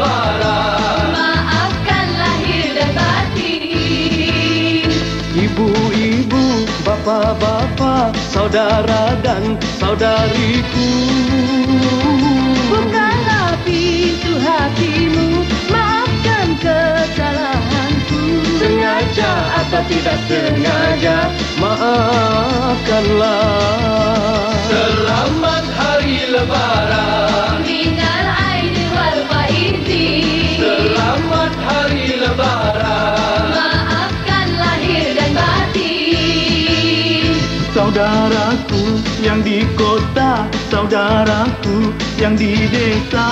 Lebaran. Maafkan lahir dan batin. Ibu-ibu, bapak-bapak, saudara dan saudariku, Bukalah pintu hatimu, maafkan kesalahanku. sengaja atau tidak sengaja, maafkanlah. Selamat Hari Lebaran. Minal aidin wal faizin. Selamat Hari Lebaran. Maafkan lahir dan batin. Saudaraku yang di kota, saudaraku yang di desa,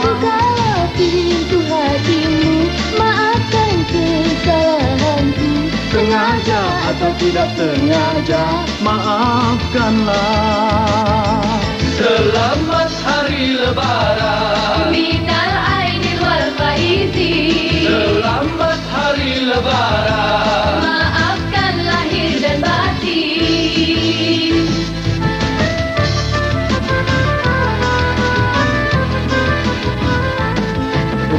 Bukalah pintu hatimu, maafkan kesalahanku. sengaja atau tidak sengaja, maafkanlah. Selamat Hari Lebaran. Minal aidin wal faizin. Selamat Hari Lebaran. Maafkan lahir dan batin.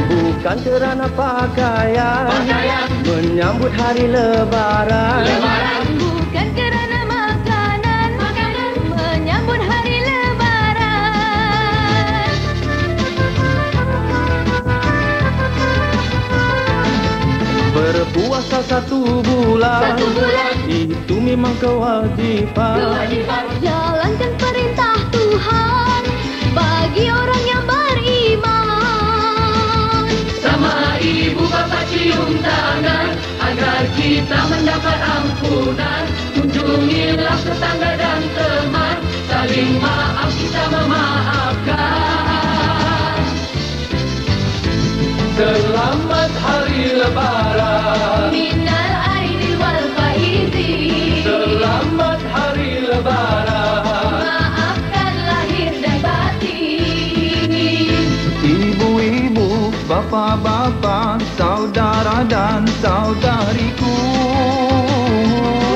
Bukan kerana pakaian, menyambut Hari Lebaran. Bukan kerana makanan, menyambut hari Lebaran. Berpuasa 1 bulan, itu memang kewajiban. Jalankan perintah Tuhan bagi orang yang beriman. Sama ibu bapa cium tangan agar kita mendapat ampunan. Kunjungilah tetangga dan teman, saling maaf kita memaafkan. Selamat Hari Lebaran. Minal aidin wal faizin. Selamat Hari Lebaran. Maafkan lahir dan batin. Ibu-ibu, bapak-bapak, saudara dan saudariku,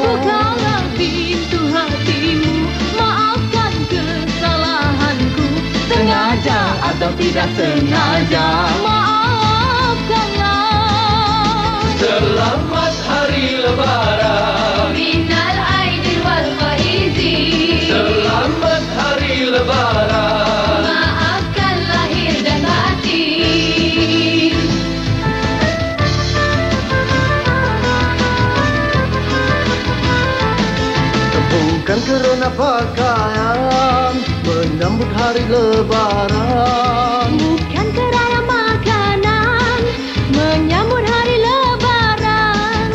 Bukalah pintu hatimu, maafkan kesalahanku. sengaja atau tidak sengaja, maafkanlah. selamat Hari Lebaran. Minal aidin wal faizin. Selamat Hari Lebaran. Maafkan lahir dan batin. Bukan kerana pakaian, menyambut Hari Lebaran. Bukan kerana makanan, menyambut hari Lebaran.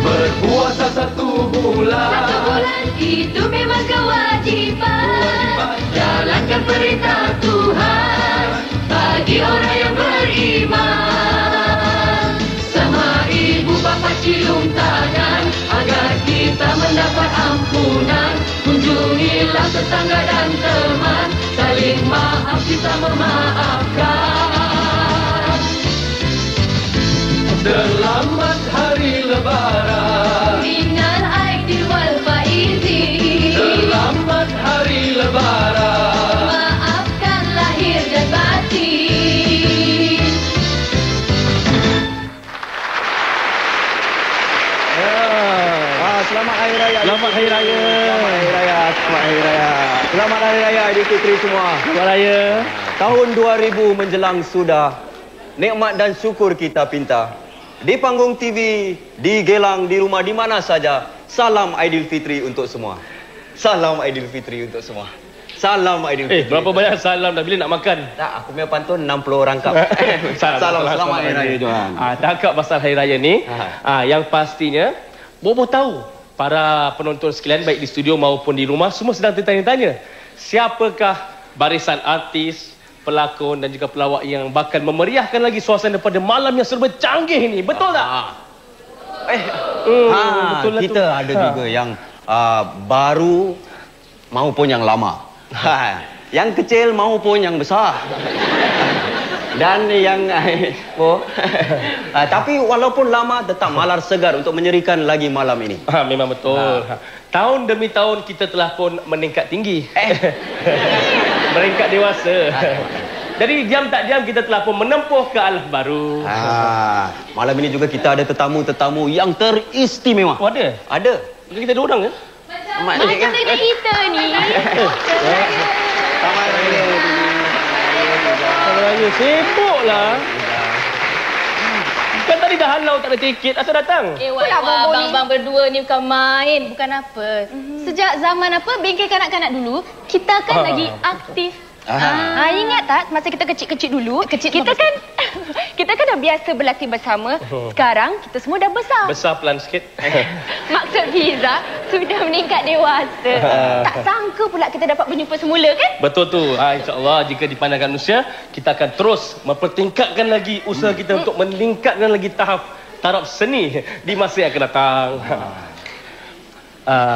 Berpuasa 1 bulan, 1 bulan itu memang kewajiban. Jalankan perintah Tuhan bagi orang yang beriman. sama ibu bapa cium tangan agar kita mendapat ampunan. Kunjungilah tetangga dan teman, saling maaf kita memaafkan. Selamat Hari Lebaran. Minal aidin wal faizin. Selamat Hari Lebaran. Maafkan lahir dan batin. Selamat Hari Raya. Selamat Hari Raya. Selamat Hari Raya. Selamat Hari Raya. Selamat Hari Raya Aidilfitri semua. Selamat Raya. Tahun 2000 menjelang sudah. Nikmat dan syukur kita pinta. Di panggung TV, di gelang, di rumah, di mana saja. Salam Aidilfitri untuk semua. Salam Aidilfitri untuk semua. Salam Aidilfitri. Berapa banyak salam dah bila nak makan? Tak, aku punya pantun 60 rangkap. Salam selamat Hari Raya Johan. Cakap pasal Hari Raya ni, yang pastinya, Bobo tahu para penonton sekalian baik di studio maupun di rumah semua sedang tertanya-tanya. Siapakah barisan artis, pelakon dan juga pelawak yang bakal memeriahkan lagi suasana pada malam yang serba canggih ini? Betul tak? Betul lah tu. kita ada juga yang baru maupun yang lama. Yang kecil maupun yang besar. Dan yang tapi walaupun lama tetap malar segar untuk menyerikan lagi malam ini. Memang betul. Tahun demi tahun kita telah pun meningkat tinggi. Meningkat dewasa. Jadi diam tak diam kita telah pun menempuh ke alam baru. Malam ini juga kita ada tetamu-tetamu yang teristimewa. Oh, ada? Ada. Kita ada orang ke? Macam dengan kita ni. Selamat Raya. Selamat Raya. Sibuklah. Kan tadi dah halau tak ada tiket. Asal datang? Abang-abang berdua ni bukan main. Bukan apa. Sejak zaman bengkel kanak-kanak dulu, kita kan lagi aktif. Ingat tak masa kita kecil-kecil dulu, kita kan dah biasa berlatih bersama. Sekarang kita semua dah besar. Besar pelan sikit. Maksud Fiza sudah meningkat dewasa. Tak sangka pula kita dapat berjumpa semula kan? Betul tu. InsyaAllah jika dipandangkan usia, kita akan terus mempertingkatkan lagi usaha kita untuk meningkatkan lagi taraf seni di masa yang akan datang.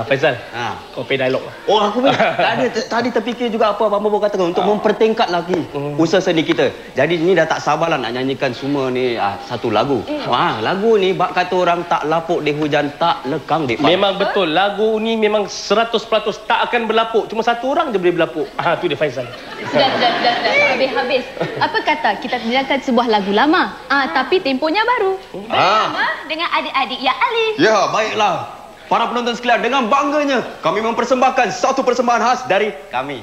Faizal, kau pay dialog lah. Oh, aku tadi terfikir juga apa Abang Bobo katakan untuk mempertingkat lagi usaha seni kita. Jadi ni dah tak sabarlah nak nyanyikan semua ni satu lagu. Lagu ni bak kata orang tak lapuk di hujan, tak lekang di panas. Memang betul. Lagu ni memang 100% tak akan berlapuk. Cuma satu orang je boleh berlapuk. Tu dia Faizal. Dah habis. Apa kata kita dengarkan sebuah lagu lama, tapi temponya baru. Bersama dengan adik-adik Ya Alif. Ya, baiklah. Para penonton sekalian, dengan bangganya kami mempersembahkan satu persembahan khas dari kami.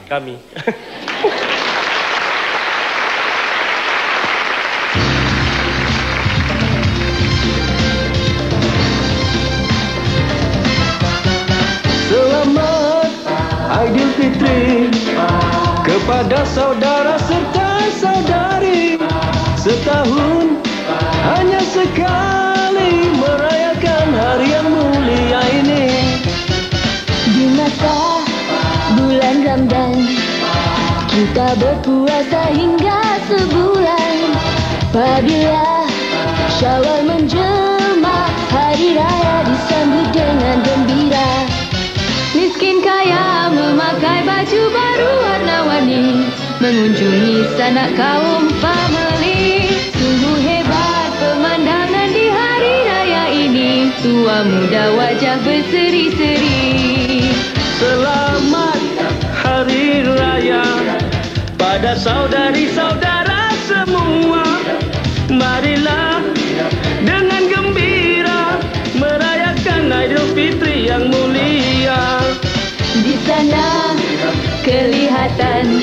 Selamat Aidilfitri kepada saudara serta saudari. Setahun hanya sekali merayakan hari yang mulia ini. Di masa bulan Ramadan kita berpuasa hingga sebulan. Apabila Syawal menjelma, hari raya disambut dengan gembira. Miskin kaya memakai baju baru warna-warni, mengunjungi sanak kaum famili. Sungguh hebat pemandangan di hari raya ini, tua muda wajah berseri-seri. Selamat Hari Raya pada saudari-saudara semua. Marilah dengan gembira merayakan Aidilfitri yang mulia. Di sana kelihatan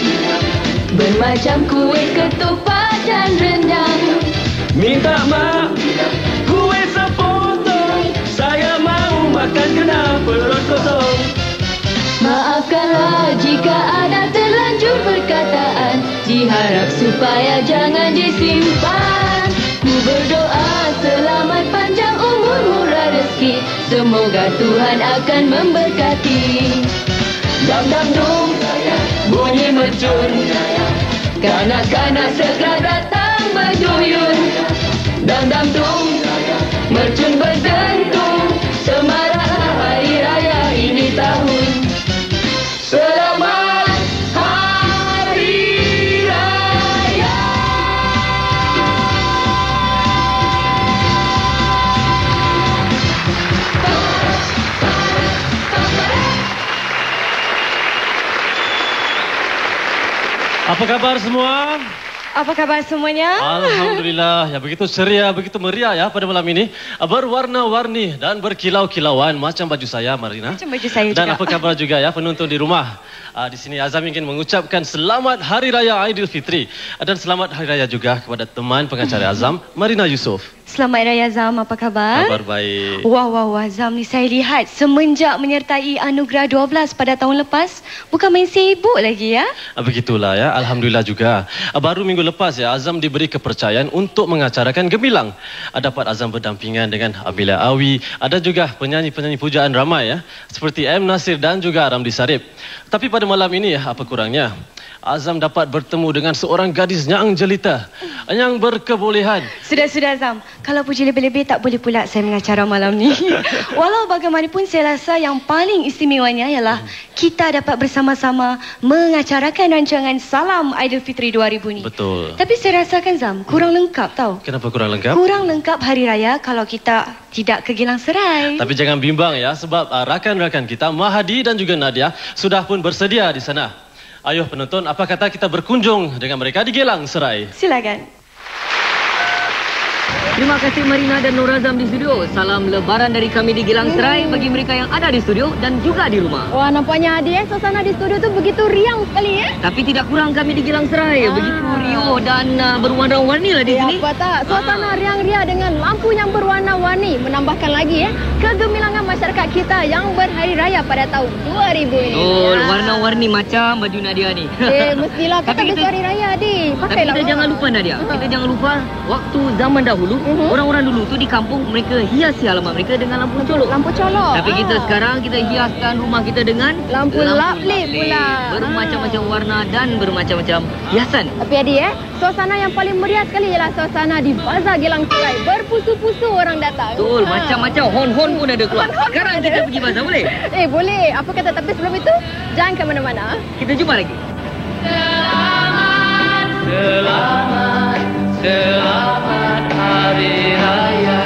bermacam kuih, ketupat dan rendang. Minta mak kue sepotong, saya mau makan kena perut kosong. Maafkanlah jika ada terlanjur perkataan, diharap supaya jangan disimpan. Ku berdoa selamat panjang umur, murah rezeki, semoga Tuhan akan memberkati. Dam dam dum bunyi mercun, kanak-kanak segera datang berduyun. Dam dam dum mercun berdentum, semaraklah hari raya ini tahun. Selamat Hari Raya. Apa kabar semua? Apa kabar semuanya? Alhamdulillah, ya begitu ceria, begitu meriah ya pada malam ini. Berwarna-warni dan berkilau-kilauan macam baju saya, Marina. Macam baju saya dan juga. apa kabar juga ya penonton di rumah. Di sini Azam ingin mengucapkan selamat Hari Raya Aidilfitri dan selamat Hari Raya juga kepada teman pengacara Azam, Marina Yusof. Selamat Raya Azam, apa kabar? Kabar baik. Wah, Azam ni saya lihat semenjak menyertai Anugerah 12 pada tahun lepas, bukan main sibuk lagi ya? Begitulah ya, Alhamdulillah juga. Baru minggu lepas ya, Azam diberi kepercayaan untuk mengacarakan Gemilang. Dapat Azam berdampingan dengan Abila Awi, ada juga penyanyi-penyanyi pujaan ramai ya, seperti M. Nasir dan juga Ramli Sarip. Tapi pada malam ini ya, apa kurangnya? Azam dapat bertemu dengan seorang gadis yang jelita, yang berkebolehan. Sudah Azam. Kalau puji lebih-lebih tak boleh pula saya mengacara malam ni. Walau bagaimanapun saya rasa yang paling istimewanya ialah kita dapat bersama-sama mengacarakan rancangan Salam Aidilfitri 2000 ni. Betul. Tapi saya rasakan Zam, kurang lengkap tau. Kenapa kurang lengkap? Kurang lengkap Hari Raya kalau kita tidak ke Geylang Serai. Tapi jangan bimbang ya, sebab rakan-rakan kita Mahadi dan juga Nadia sudah pun bersedia di sana. Ayuh penonton, apa kata kita berkunjung dengan mereka di Geylang Serai? Silakan. Terima kasih Marina dan Nur Azam di studio. Salam lebaran dari kami di Geylang Serai bagi mereka yang ada di studio dan juga di rumah. Wah, nampaknya Adi suasana di studio tu begitu riang sekali ya. Tapi tidak kurang kami di Geylang Serai. Begitu riuh dan berwarna-warni lah di sini. Apa tak? Suasana riang-ria dengan lampu yang berwarna-warni menambahkan lagi ya kegemilangan masyarakat kita yang berhari raya pada tahun 2000 ini. Betul, warna-warni macam baju Nadia ni. Mestilah kita berhari raya Adi. Tapi kita jangan lupa Nadia. Kita jangan lupa waktu zaman dahulu orang-orang dulu tu di kampung mereka hiasi halaman mereka dengan lampu colok. Lampu colok. Tapi kita sekarang kita hiaskan rumah kita dengan lampu lap-lip pula. Bermacam-macam warna dan bermacam-macam hiasan. Tapi Adi suasana yang paling meriah sekali ialah suasana di Bazar Geylang Serai. Berpusu-pusu orang datang. Betul, macam-macam hon-hon pun ada keluar. Sekarang kita pergi bazar boleh? Boleh. Apa kata, tapi sebelum itu jangan ke mana-mana. Kita jumpa lagi. Selamat Hari Raya.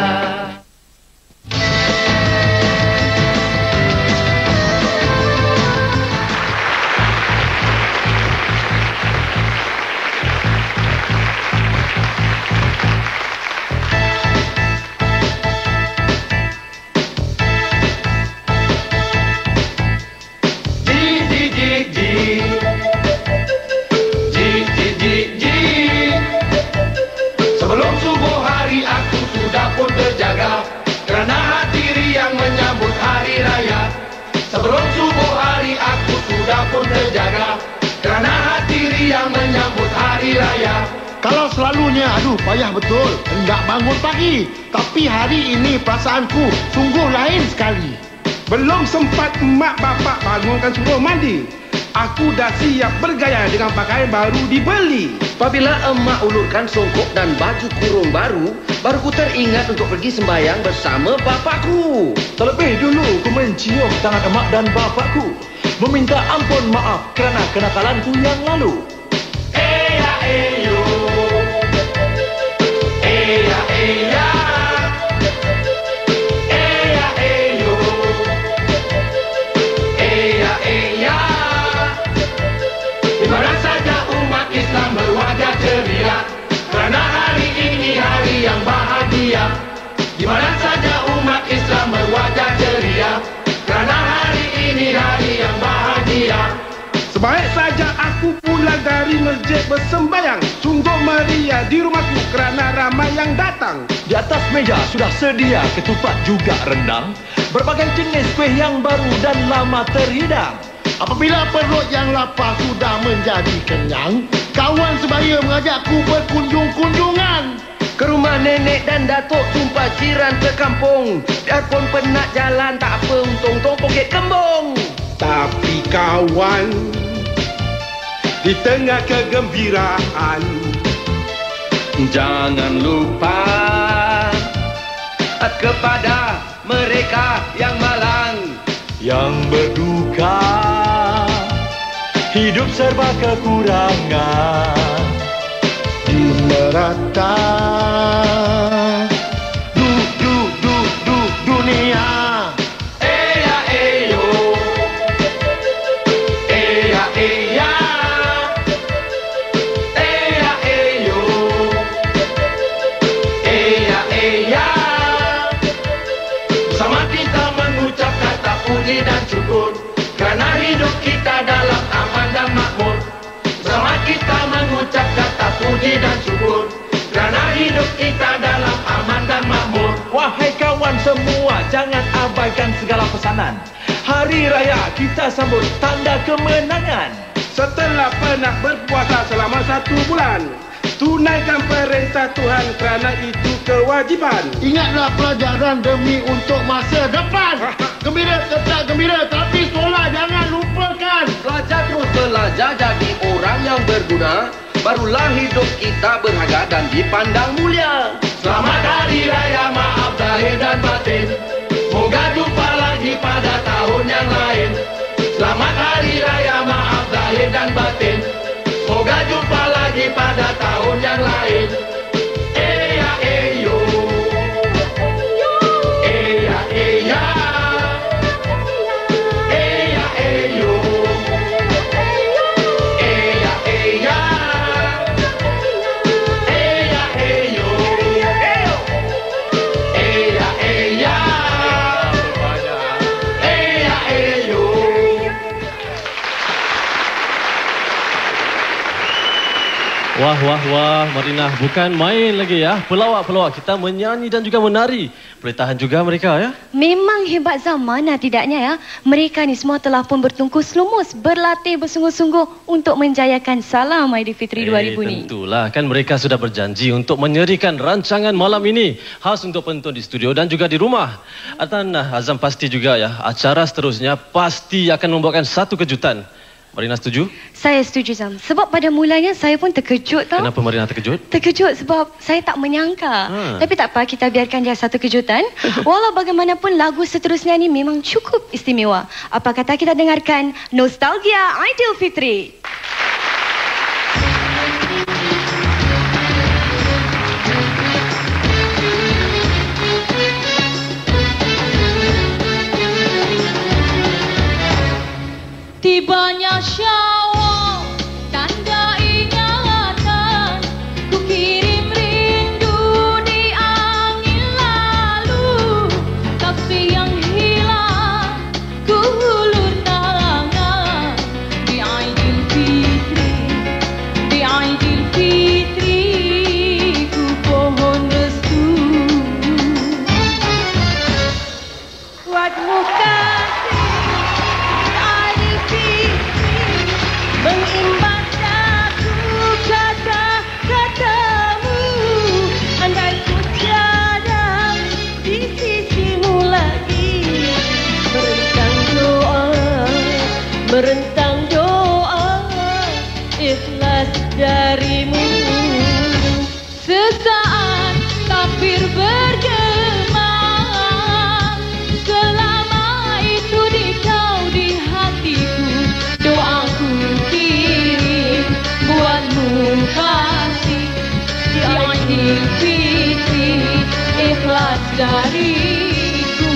Sebelum subuh hari aku sudah pun terjaga kerana hati riang menyambut hari raya. Kalau selalunya payah betul hendak bangun pagi, tapi hari ini perasaanku sungguh lain sekali. Belum sempat emak bapak bangunkan suruh mandi, aku dah siap bergaya dengan pakaian baru dibeli. Apabila emak ulurkan songkok dan baju kurung baru ku teringat untuk pergi sembahyang bersama bapakku. Terlebih dulu ku mencium tangan emak dan bapakku, meminta ampun maaf kerana kenakalanku yang lalu. Eya eyo, eya eya, eya eyo, eya eya. Di mana saja umat Islam berwajah ceria kerana hari ini hari yang bahagia. Di mana saja umat Islam berwajah ceria kerana hari ini hari yang bahagia. Sebaik saja aku pulang dari masjid bersembayang, sungguh meriah di rumahku kerana ramai yang datang. Di atas meja sudah sedia ketupat juga rendang, berbagai jenis kuih yang baru dan lama terhidang. Apabila perut yang lapar sudah menjadi kenyang, kawan sebaya mengajakku berkunjung-kunjungan ke rumah nenek dan datuk tumpah jiran ke kampung. Biarpun penat jalan tak apa, untung poket kembung. Tapi kawan, di tengah kegembiraan, jangan lupa kepada mereka yang malang, yang berduka, hidup serba kekurangan. Di merata dunia. eya eyo, eya eya, eya eyo, eya eya. Bersama kita mengucap kata puji dan syukur kerana hidup kita dalam aman dan makmur. Bersama kita mengucap kata puji dan syukur kerana hidup kita dalam aman dan makmur. Wahai kawan semua, jangan abaikan segala pesanan. Hari Raya kita sambut tanda kemenangan. Setelah penat berpuasa selama 1 bulan, tunaikan perintah Tuhan kerana itu kewajipan. Ingatlah pelajaran demi untuk masa depan. Gembira tetap gembira, tapi sekolah jangan lupakan. Belajar terus belajar jadi orang yang sempurna, barulah hidup kita berharga dan dipandang mulia. Selamat Hari Raya, maaf zahir dan batin. Moga jumpa lagi pada tahun yang lain. Selamat Hari Raya, maaf zahir dan batin. Moga jumpa lagi pada tahun yang lain. Eya eyo, eya eya, eya eyo, eya eya, eya eyo, eya eya, eya eyo. Wah, wah, wah, Marinah. Bukan main lagi ya. Pelawak-pelawak kita menyanyi dan juga menari. Boleh tahan juga mereka ya. Memang hebat Zamana tidaknya ya. Mereka ni semua telah pun bertungkus lumus, berlatih bersungguh-sungguh untuk menjayakan Salam Aidilfitri 2000 ni. Tentulah, kan mereka sudah berjanji untuk menyerikan rancangan malam ini khas untuk penonton di studio dan juga di rumah. Dan Azam pasti juga ya, acara seterusnya pasti akan membawakan satu kejutan. Marinah setuju? Saya setuju Zam. Sebab pada mulanya saya pun terkejut tau. Kenapa Marinah terkejut? Terkejut sebab saya tak menyangka. Tapi tak apa, kita biarkan dia satu kejutan. Walau bagaimanapun lagu seterusnya ni memang cukup istimewa. Apa kata kita dengarkan Nostalgia Aidilfitri. Tibanya Syawal, tanda ingatan, ku kirim rindu di angin lalu. Kasih yang hilang, ku hulur tangan di Aidilfitri, di Aidilfitri, ku pohon restu. Buatmu kasih mengimbas aku kata-katamu. Andai ku tiada di sisimu lagi, merentang doa ikhlas darimu. Sesaat takbir bergema, selama itu di kau di hatiku. Doaku kirim buatmu kasih di Aidilfitri, ikhlas dariku.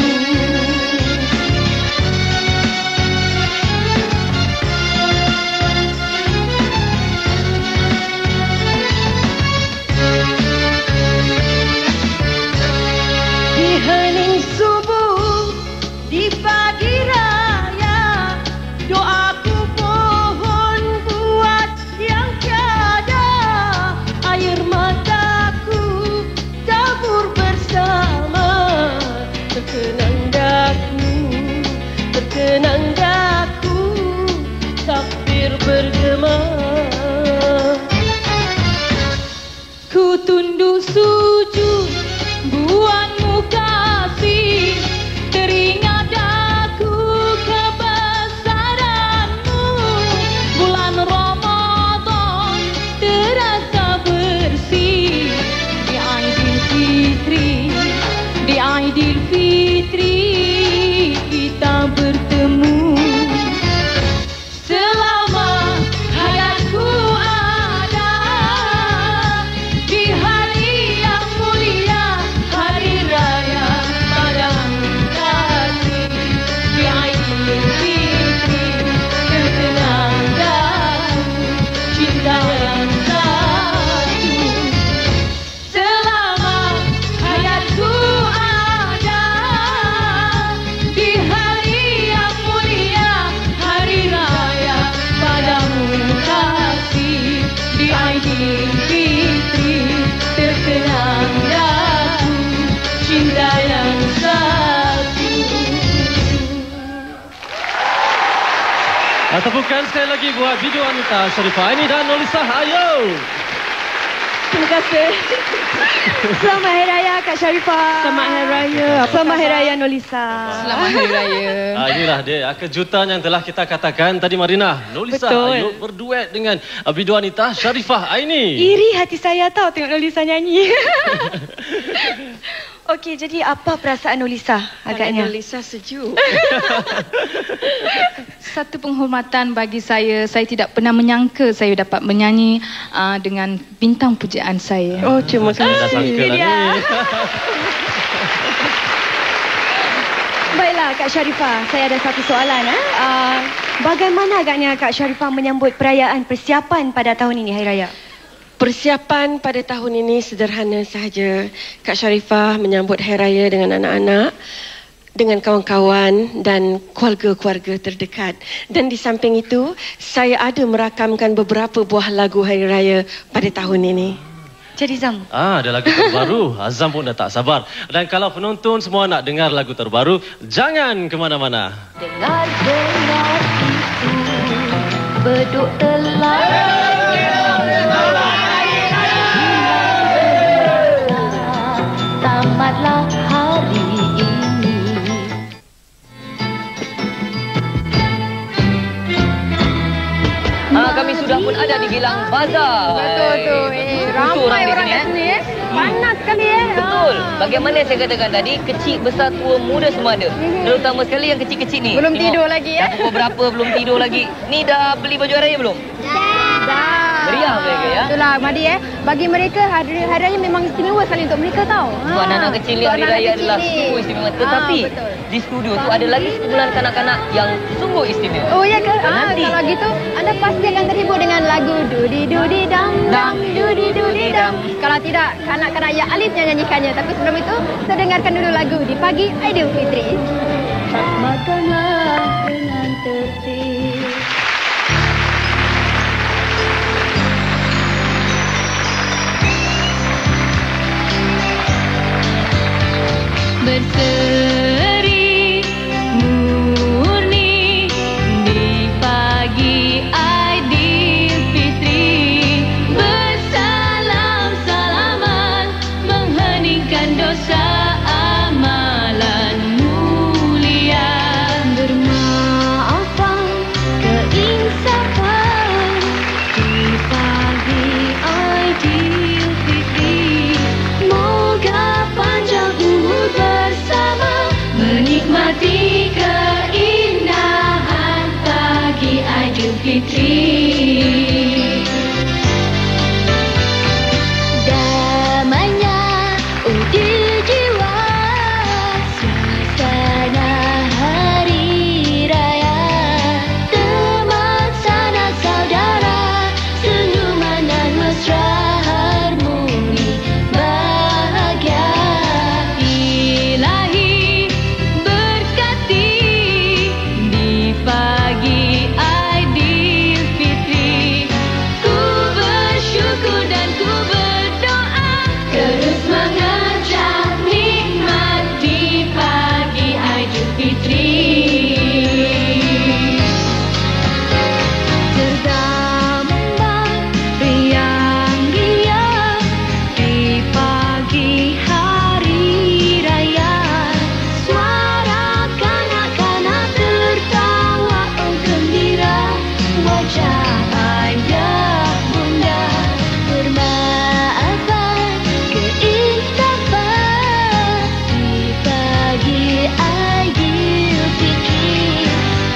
Di hening subuh, di pagi raya, doaku pohon buat yang tiada. Air mataku tabur bersama, terkenang daku, takbir bergema. Ku tunduk sujud buatmu kasih, teringat aku kebesaranmu. Bulan Ramadan terasa bersih di Aidilfitri, di Aidilfitri kita bertemu. Selama hayatku ada di hari yang mulia, hari raya padamu kasih di Aidilfitri, terkenang daku cinta yang satu. Selama hayatku ada di hari yang mulia, hari raya padamu kasih di Aidilfitri, terkenang daku cinta yang satu. Tepukan sekali lagi buat video Anita Sharifah ini dan Nolisa. Ayo! Terima kasih. Selamat Hari Raya Kak Sharifah. Selamat Hari Raya. Selamat Hari Raya Nolisa. Selamat Hari Raya. Inilah dia kejutan yang telah kita katakan tadi Marina. Nolisa Ayu berduet dengan Bidu Anita Sharifah Aini. Iri hati saya tahu tengok Nolisa nyanyi. Okey, jadi apa perasaan Nolisa agaknya? Nolisa sejuk. Satu penghormatan bagi saya. Saya tidak pernah menyangka saya dapat menyanyi dengan bintang pujaan saya. Oh, terima kasih. Dah sangka lah ni. Baiklah Kak Sharifah, saya ada satu soalan. Bagaimana agaknya Kak Sharifah menyambut perayaan persiapan pada tahun ini Hari Raya? Persiapan pada tahun ini sederhana sahaja. Kak Sharifah menyambut Hari Raya dengan anak-anak, dengan kawan-kawan dan keluarga-keluarga terdekat. Dan di samping itu, saya ada merakamkan beberapa buah lagu Hari Raya pada tahun ini. Jadi Zam. Ada lagu terbaru. Azam pun dah tak sabar. Dan kalau penonton semua nak dengar lagu terbaru, jangan ke mana-mana. Dengar-dengar itu beduk telah tamatlah hari ini. Kami sudah pun ada di Gilang Bazar. Betul tu. Ramai orang kat sini. Panas sekali Betul. Bagaimana saya katakan tadi, kecil, besar, tua, muda semua ada. Terutama sekali yang kecil-kecil ni. Belum tidur lagi Dah pukul berapa belum tidur lagi. Ni dah beli baju hari raya belum? Dah. Meriah mereka ya. Itulah Madi Bagi mereka hari raya memang istimewa sekali untuk mereka tahu. Untuk anak-anak kecil ni hari raya adalah sungguh istimewa. Tetapi di studio tu ada lagi sekumpulan kanak-kanak yang sungguh istimewa. Oh ya ke? Kalau gitu anda pasti akan terhibur dengan lagu Dudi Dudi Dam Dam Dudi Dudi Dam. Kalau tidak, kanak-kanak yang Alif yang nyanyikannya. Tapi sebelum itu, kita dengarkan dulu lagu Di Pagi Aidilfitri. Makanlah dengan tertib. Berseri murni di pagi Aidilfitri, bersalam-salaman mengheningkan dosa amalan mulia, Bermaafan keinsafan di pagi Aidilfitri. Moga panjang umur bersama menikmati keindahan pagi Aidilfitri. Damainya di jiwa, suasana hari raya, teman sanak saudara, senyuman dan mesra harmoni bahagia. Ilahi berkati di pagi Aidilfitri. Ku bersyukur dan ku berdoa Terus mengajak nikmat di pagi Aidilfitri. Tergambar riang-riang di pagi hari raya, suara kanak-kanak tertawa gembira, wajah ayah bunda bermaafan keinsafan di pagi Aidilfitri.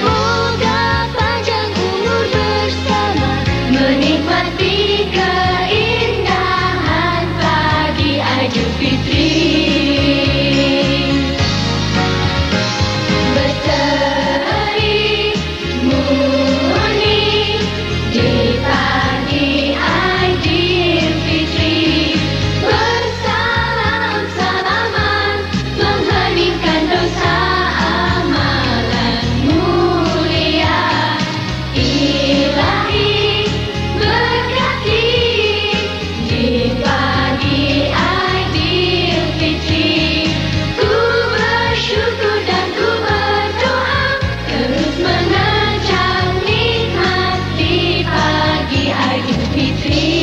Moga panjang umur bersama menikmati keindahan pagi Aidilfitri. Berseri murni di pagi Aidilfitri, bersalam-salaman mengheningkan dosa amalan mulia. Ilahi berkati di pagi Aidilfitri. Ku bersyukur dan ku berdoa terus mengajak nikmat di pagi Aidilfitri.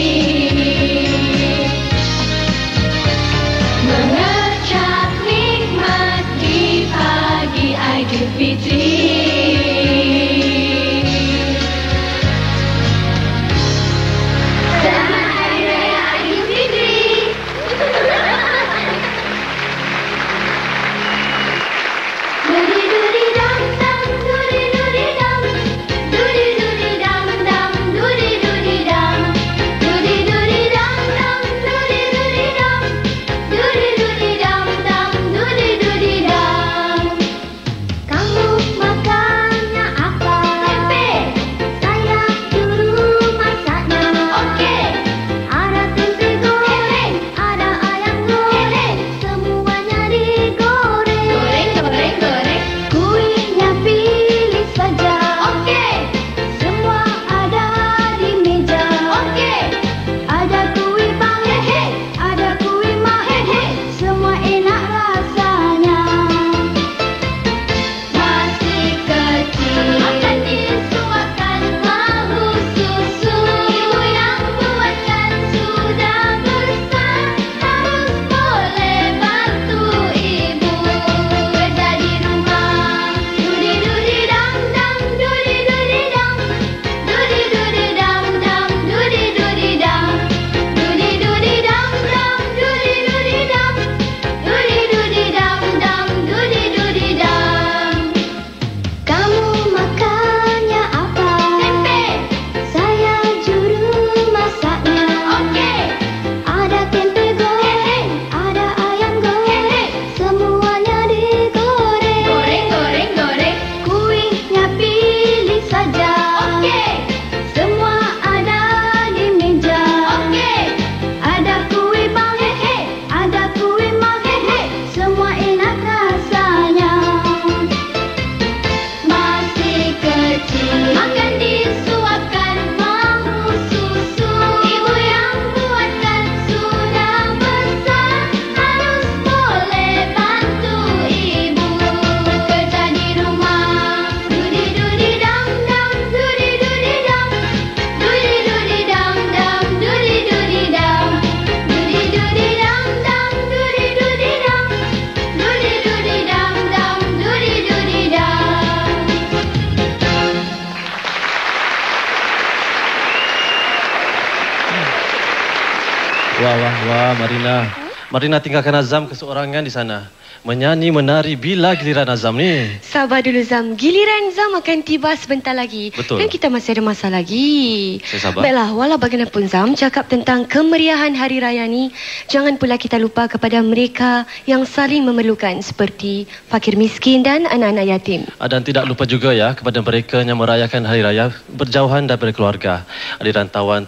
Wah, Marina. Marina tinggalkan Azam keseorangan di sana. Menyanyi, menari, bila giliran Azam ni? Sabar dulu Zam, giliran Zam akan tiba sebentar lagi. Betul. Dan kita masih ada masa lagi. Saya sabar. Baiklah, walau bagaimanapun Zam, cakap tentang kemeriahan Hari Raya ni, jangan pula kita lupa kepada mereka yang saling memerlukan seperti fakir miskin dan anak-anak yatim. Dan tidak lupa juga ya kepada mereka yang merayakan Hari Raya berjauhan daripada keluarga. Di rantauan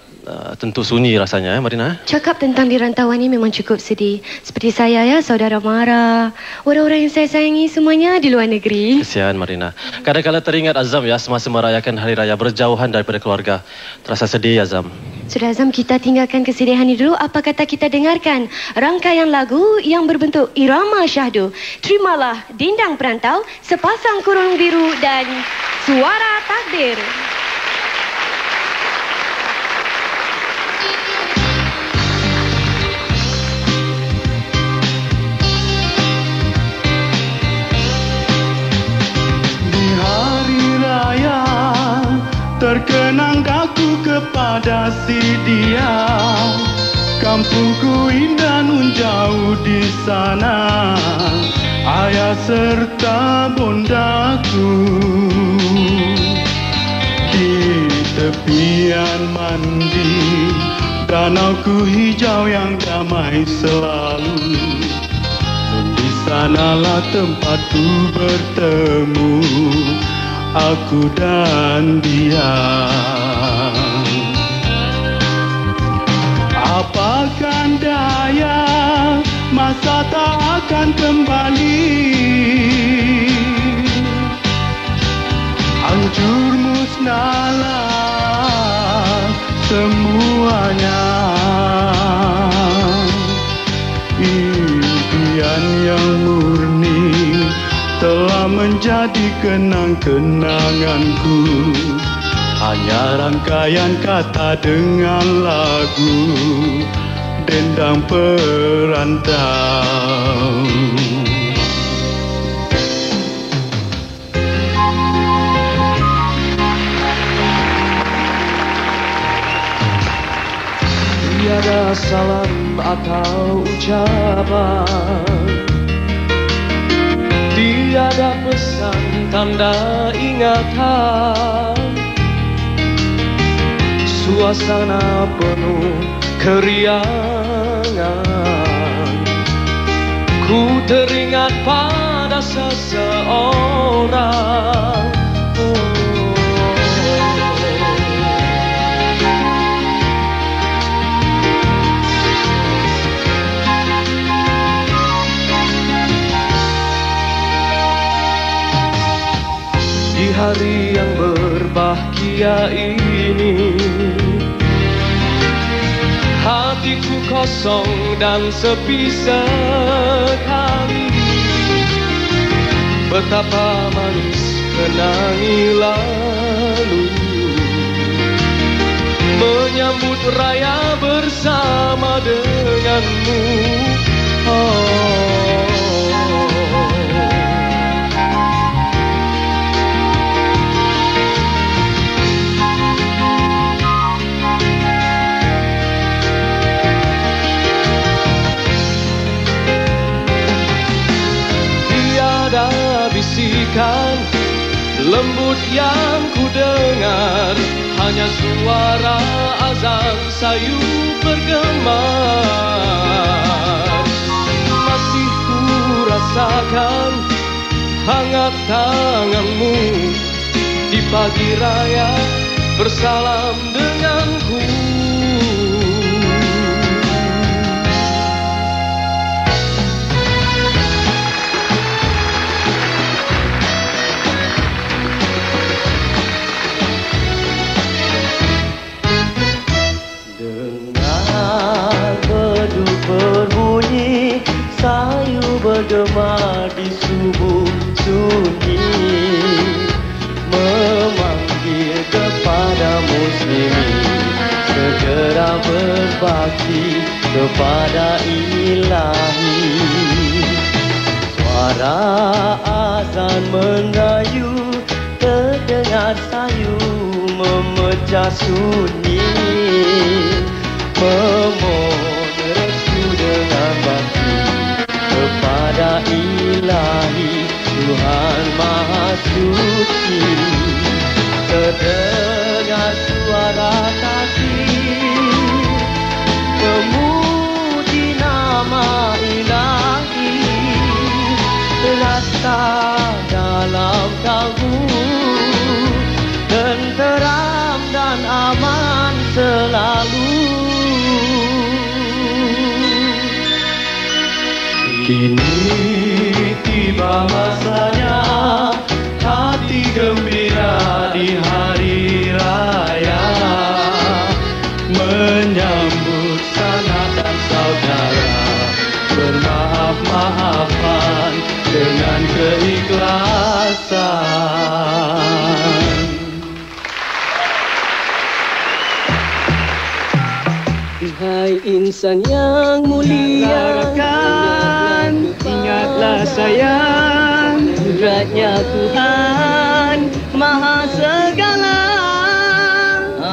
tentu sunyi rasanya Marina. Cakap tentang di rantauan ni memang cukup sedih. Seperti saya ya, saudara Mara, orang-orang yang saya sayangi semuanya di luar negeri. Kesian Marina. Kadang-kadang teringat Azam ya semasa merayakan Hari Raya berjauhan daripada keluarga. Terasa sedih Azam. Sudah Azam, kita tinggalkan kesedihan ini dulu. Apa kata kita dengarkan rangkaian lagu yang berbentuk irama syahdu. Terimalah Dindang Perantau, Sepasang Kurung Biru dan Suara Takdir. Terkenang aku kepada si dia, kampungku indah nun jauh di sana, ayah serta bondaku. Di tepian mandi, danauku hijau yang damai selalu. Di sanalah tempatku bertemu, aku dan dia. Apakan daya, masa tak akan kembali. Hancur musnahlah semuanya. Impian yang murni telah menjadi kenang-kenanganku. Hanya rangkaian kata dengan lagu Dendang Perantau. Tiada salam atau ucapan, tiada pesan tanda ingatan. Suasana penuh keriangan. Ku teringat pada seseorang. Di hari yang berbahagia ini, hatiku kosong dan sepi sekali. Betapa manis kenangi lalu, menyambut raya bersama denganmu. Bisikan lembut yang ku dengar, hanya suara azan sayu bergema. Masih ku rasakan hangat tanganmu di pagi raya bersalam denganku. Berbunyi sayu bergema di subuh sunyi, memanggil kepada muslimin segera berbakti kepada ilahi. Suara azan mengayu terdengar sayu memecah sunyi, memohon Tuhan Maha Suci. Terdengar suara kasih, memuji nama Ilahi, rasa dalam kalbu, tenteram dan aman selalu. Kini tiba masanya hati gembira di hari raya, menyambut sanak dan saudara, bermaaf-maafan dengan keikhlasan. Hai insan yang mulia, ingatlah sayang, kudratnya Tuhan Maha Segala.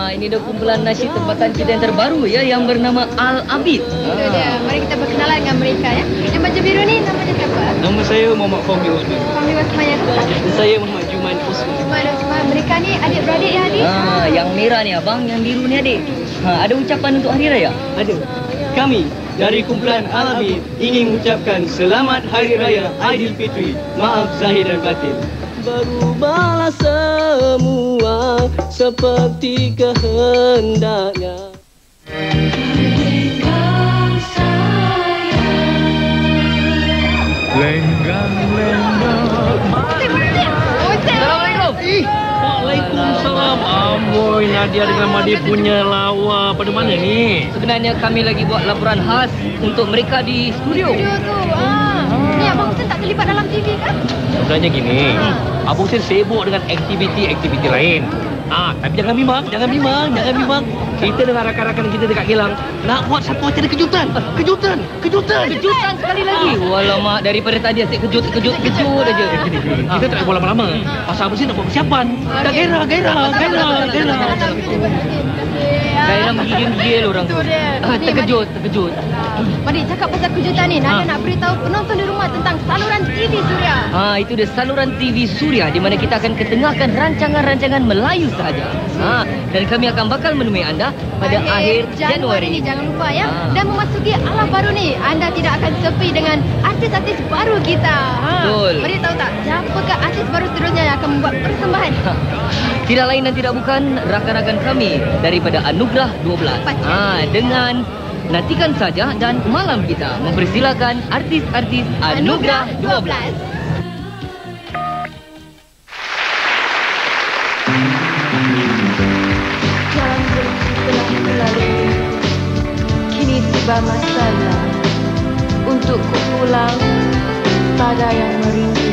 Ini dah kumpulan nasyid tempatan kita yang terbaru ya, yang bernama Al-Abid. Itu dia. Mari kita berkenalan dengan mereka ya. Yang baju biru ni namanya siapa? Nama saya Muhammad Fahmi Osman. Fahmi Osman yang tu? Saya Muhammad Juman Osman. Juman Osman. Mereka ni adik-beradik ya, adik? Yang merah ni abang, yang biru ni adik. Ada ucapan untuk hari raya? Ada. Kami dari kumpulan Al-Abid ingin mengucapkan selamat Hari Raya Aidilfitri. Maaf zahir dan batin. Berubahlah semua seperti kehendaknya. Lenggang-lenggang. Assalamualaikum. Waalaikumsalam. Amboi, Nadia dengan Madi punya lawa. Pada mana ni? Sebenarnya kami lagi buat laporan khas untuk mereka di studio. Studio tu. Ni Abang Hussein tak terlibat dalam TV kan? Sebenarnya gini, Abang Hussein sibuk dengan aktiviti-aktiviti lain. Tapi jangan bimbang. Kita dengan rakan-rakan kita dekat Gelang nak buat satu acara kejutan. Kejutan sekali lagi. Walamak, daripada tadi asyik kejut aja. Kita tak boleh lama-lama. Pasal Abang Hussein nak buat persiapan. Dah gairah. Gairah menggigil-gigil orang tu. Terkejut. Mari cakap pasal kejutan ni. Nadia nak beritahu penonton di rumah tentang saluran TV Suria. Itu dia saluran TV Suria, di mana kita akan ketengahkan rancangan-rancangan Melayu sahaja. Dan kami akan bakal menemui anda pada akhir Januari ini. Jangan lupa ya. Dan memasuki alam baru ni, anda tidak akan sepi dengan artis-artis baru kita. Betul. Mari tahu tak siapakah artis baru seterusnya yang akan membuat persembahan? Tidak lain dan tidak bukan rakan-rakan kami daripada Anugerah 12. Dengan nantikan saja dan malam kita mempersilakan artis-artis Anugerah 12. Jalan telah berlalu, kini tiba masanya untuk ku pulang pada yang merindu.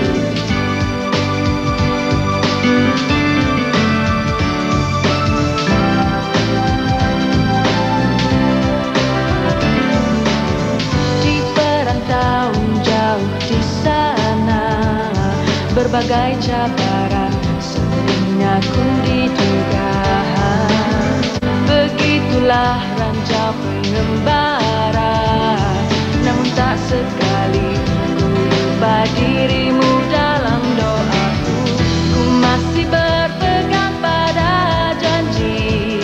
Di perantauan jauh di sana, berbagai cabaran seringnya ku diduga. Begitulah ranca pengembara, namun tak sekali ku lupa dirimu dalam doaku. Ku masih berpegang pada janji,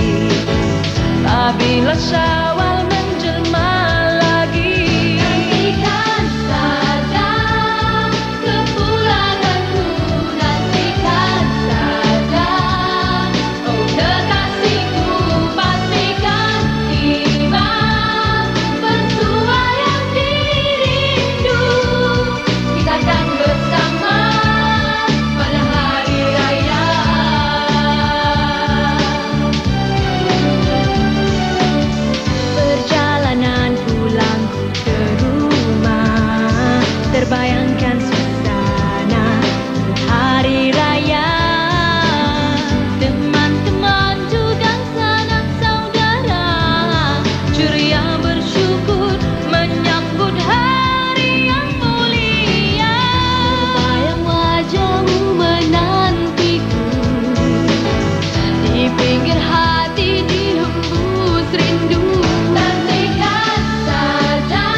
apabila Syawal menjelma lagi. Nantikan saja kepulanganku, nantikan saja, oh kekasihku, pastikan tiba bersuara dirindu. Kita akan bersama pada hari raya. Perjalanan pulangku ke rumah, terbayangkan suasana hari raya. Teman-teman juga sanak saudara ceria bersyukur menyambut hari yang mulia. Bayang wajahmu menantiku, di pinggir hati dihembus rindu. Nantikan saja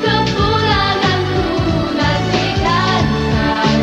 kepulanganku, nantikan saja.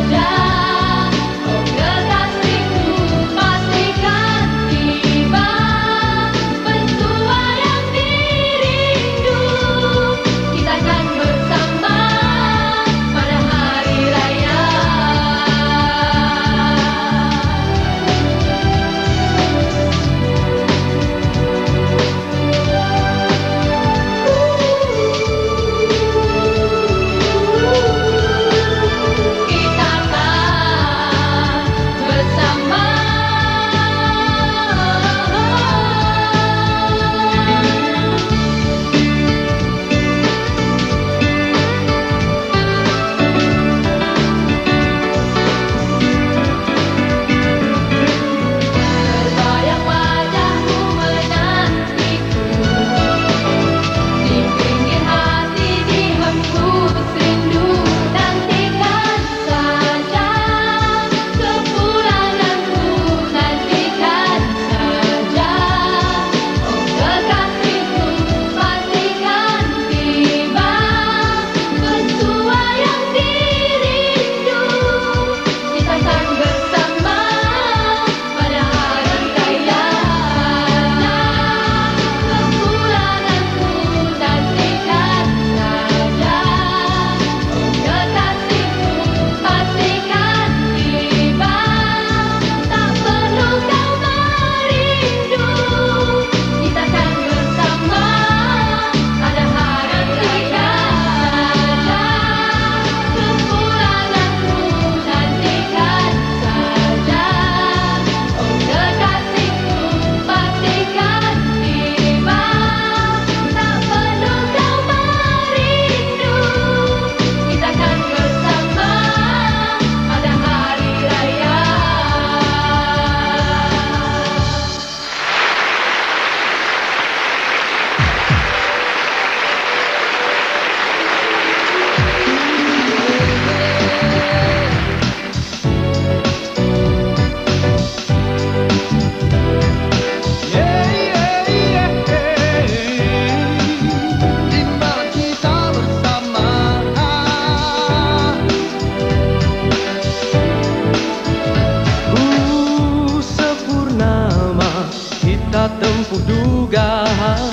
kita tempuh dugaan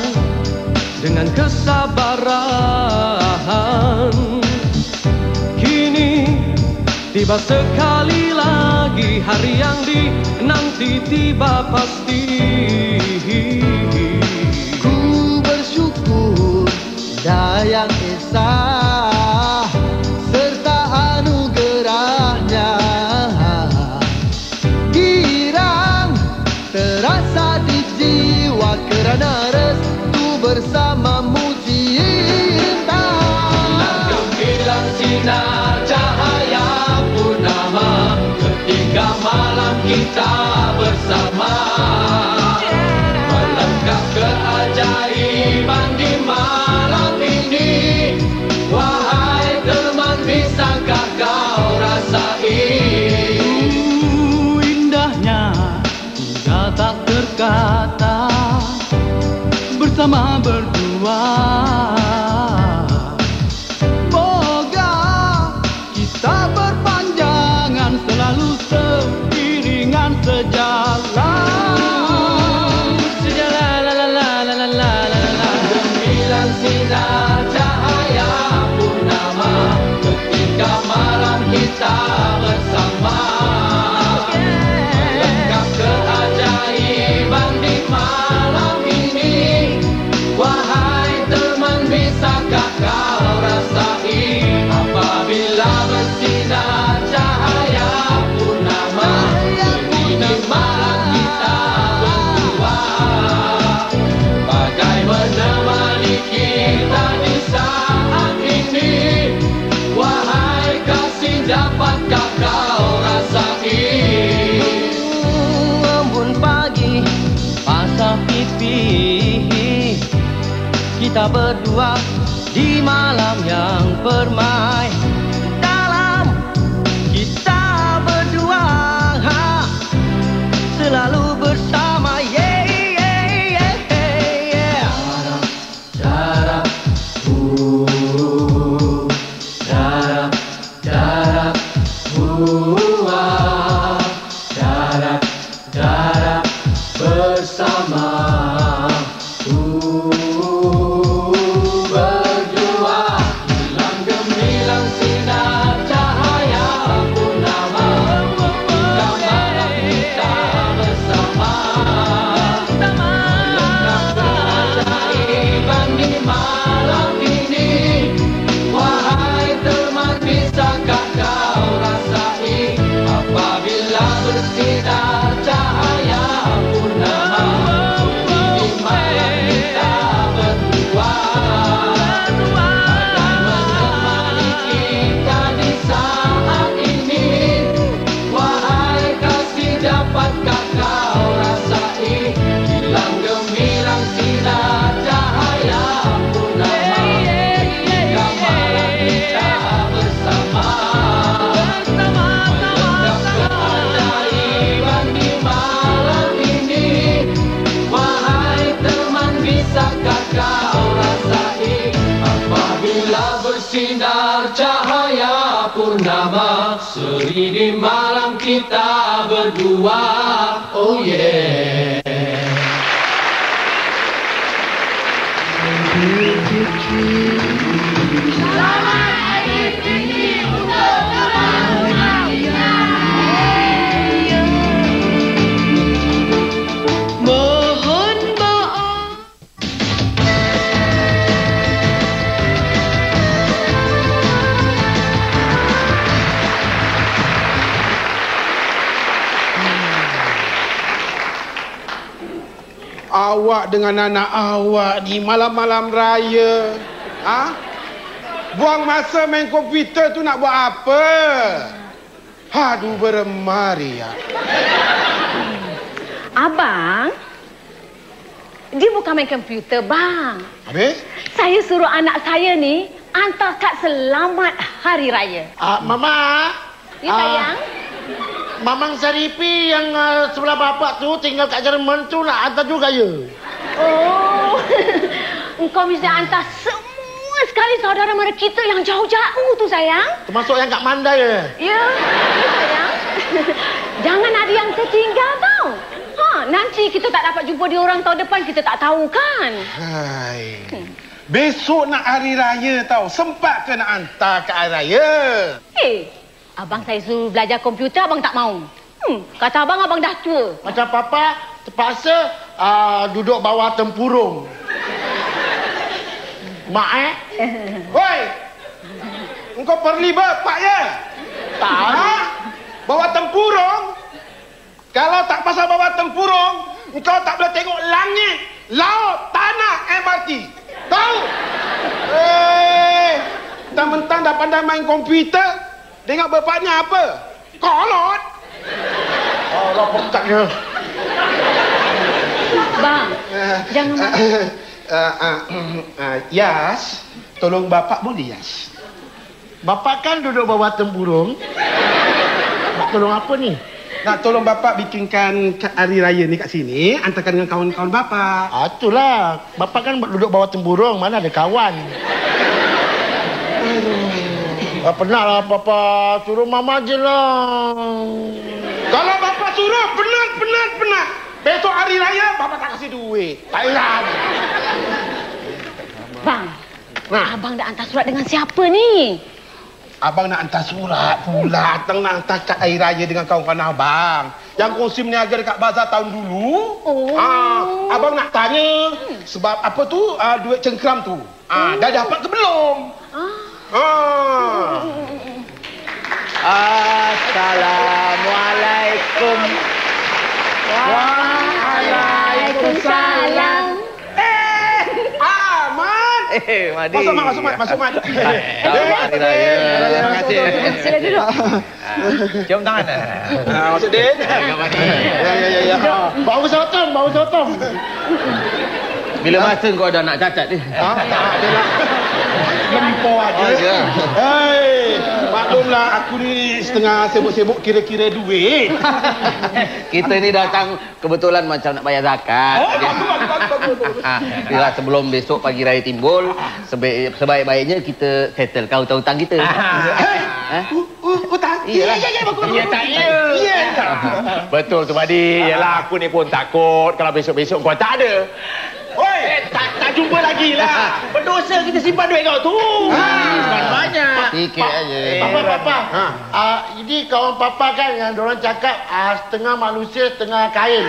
dengan kesabaran. Kini tiba sekali lagi hari yang dinanti tiba pasti. Ku bersyukur Dayang Esa serta anugerahnya, girang terasa di jiwa kerana restu bersamamu cinta. Gemilang sinar cahaya purnama ketika malam kita bersama, melengkap keajaiban di malam ini. Wahai teman, bisakah kau rasai? Indahnya hingga tak terkata bersama berdua. Moga kita berpanjangan selalu seiringan sejalan. Sejalan la la la la la la la la. Gemilang sinar cahaya purnama ketika malam kita bersama, melengkap keajaiban di malam ini. Wahai teman, bisakah kau rasai apabila bersinar cahaya purnama ini malam kita berdua, bagai menemani kita di saat ini. Wahai kasih, dapatkah kau rasai? Embun pagi basah pipi, kita berdua di malam yang permai. Dalam kita berdua selalu bersama. Yeah, yeah, yeah, yeah. Darab, darab, darab, darab, darab bersama. Berdua hilang gemilang sinar cahaya purnama ketika malam kita bersama, melengkap keajaiban di malam ini. Wahai teman, bisakah kau rasai apabila bersinar cahaya purnama di malam kita berdua, bagai menemani kita di saat ini. Wahai kasih, dapatkah kau rasai hilang gemilang sinar cahaya purnama ketika malam kita bersama, melengkap keajaiban di malam ini. Wahai teman, bisakah kau rasai apabila bersinar cahaya purnama seri di malam kita berdua. Oh yeah. Mohon maaf. Awak dengan anak awak di malam-malam raya, buang masa main komputer tu nak buat apa? Aduh, beremari ya. Abang, dia bukan main komputer, bang. Habis? Saya suruh anak saya ni hantar kad selamat hari raya. Mama. Ya, sayang. Mamang Saripi yang sebelah bapak tu tinggal kat Jerman tu nak hantar juga ya? Oh, engkau mesti hantar semua sekali saudara mara kita yang jauh-jauh tu, sayang. Termasuk yang kat Mandai ya? Ya, sayang. Jangan ada yang tertinggal tau. nanti kita tak dapat jumpa dia orang tahun depan, kita tak tahu kan. Hai. Besok nak hari raya tau. Sempat ke nak hantar ke hari raya? Abang saya suruh belajar komputer, abang tak mau. Kata abang dah tua. Macam papa terpaksa duduk bawah tempurung. Mak Woi! Engkau perli bapak ya? Tak. Bawah tempurung? Kalau tak pasal bawah tempurung, engkau tak boleh tengok langit, laut, tanah, MRT. Tahu? Mentang-mentang dah pandai main komputer, tengok bapaknya apa? Kolot. Allah pekatnya. Bang, jangan Yas, tolong bapak boleh Yas? Bapak kan duduk bawah tempurung. Nak tolong apa ni? Nak tolong bapak bikinkan hari raya ni kat sini, antarkan dengan kawan-kawan bapak. Itulah. Bapak kan duduk bawah tempurung, mana ada kawan. Aduh. Penatlah papa, suruh mama je lah. Kalau bapak suruh, penat. Besok hari raya, bapak tak kasih duit. Tak iran. Bang, abang dah hantar surat dengan siapa ni? Abang nak hantar surat pula. Abang nak hantar kat hari raya dengan kawan-kawan abang. Yang kongsi meniaga dekat bazar tahun dulu. Abang nak tanya sebab apa tu duit cengkram tu. Dah dapat ke belum? Assalamualaikum. Waalaikumsalam. Madi. Masuk, Mat. Hari raya. Terima kasih. Sila duduk. Cium tangan. Masuk, Din. Ya. Bau sotong. Bila masa kau dah nak cacat ni? Lempau aja. Hei, maklumlah aku ni setengah sibuk-sibuk kira-kira duit. Kita ni datang kebetulan macam nak bayar zakat. Bila sebelum besok pagi raya timbul, sebaik-baiknya kita settle hutang kita. Hutang? Iyalah. Ya, tak ya. Betul tu, Madi. Yalah, aku ni pun takut kalau besok-besok kau tak ada. Oi, tak jumpa lagi lah. Berdosa kita simpan duit kau tu. Bukan banyak. Sikit aja. Papa. Ini kawan papa kan yang diorang cakap setengah manusia, setengah kain.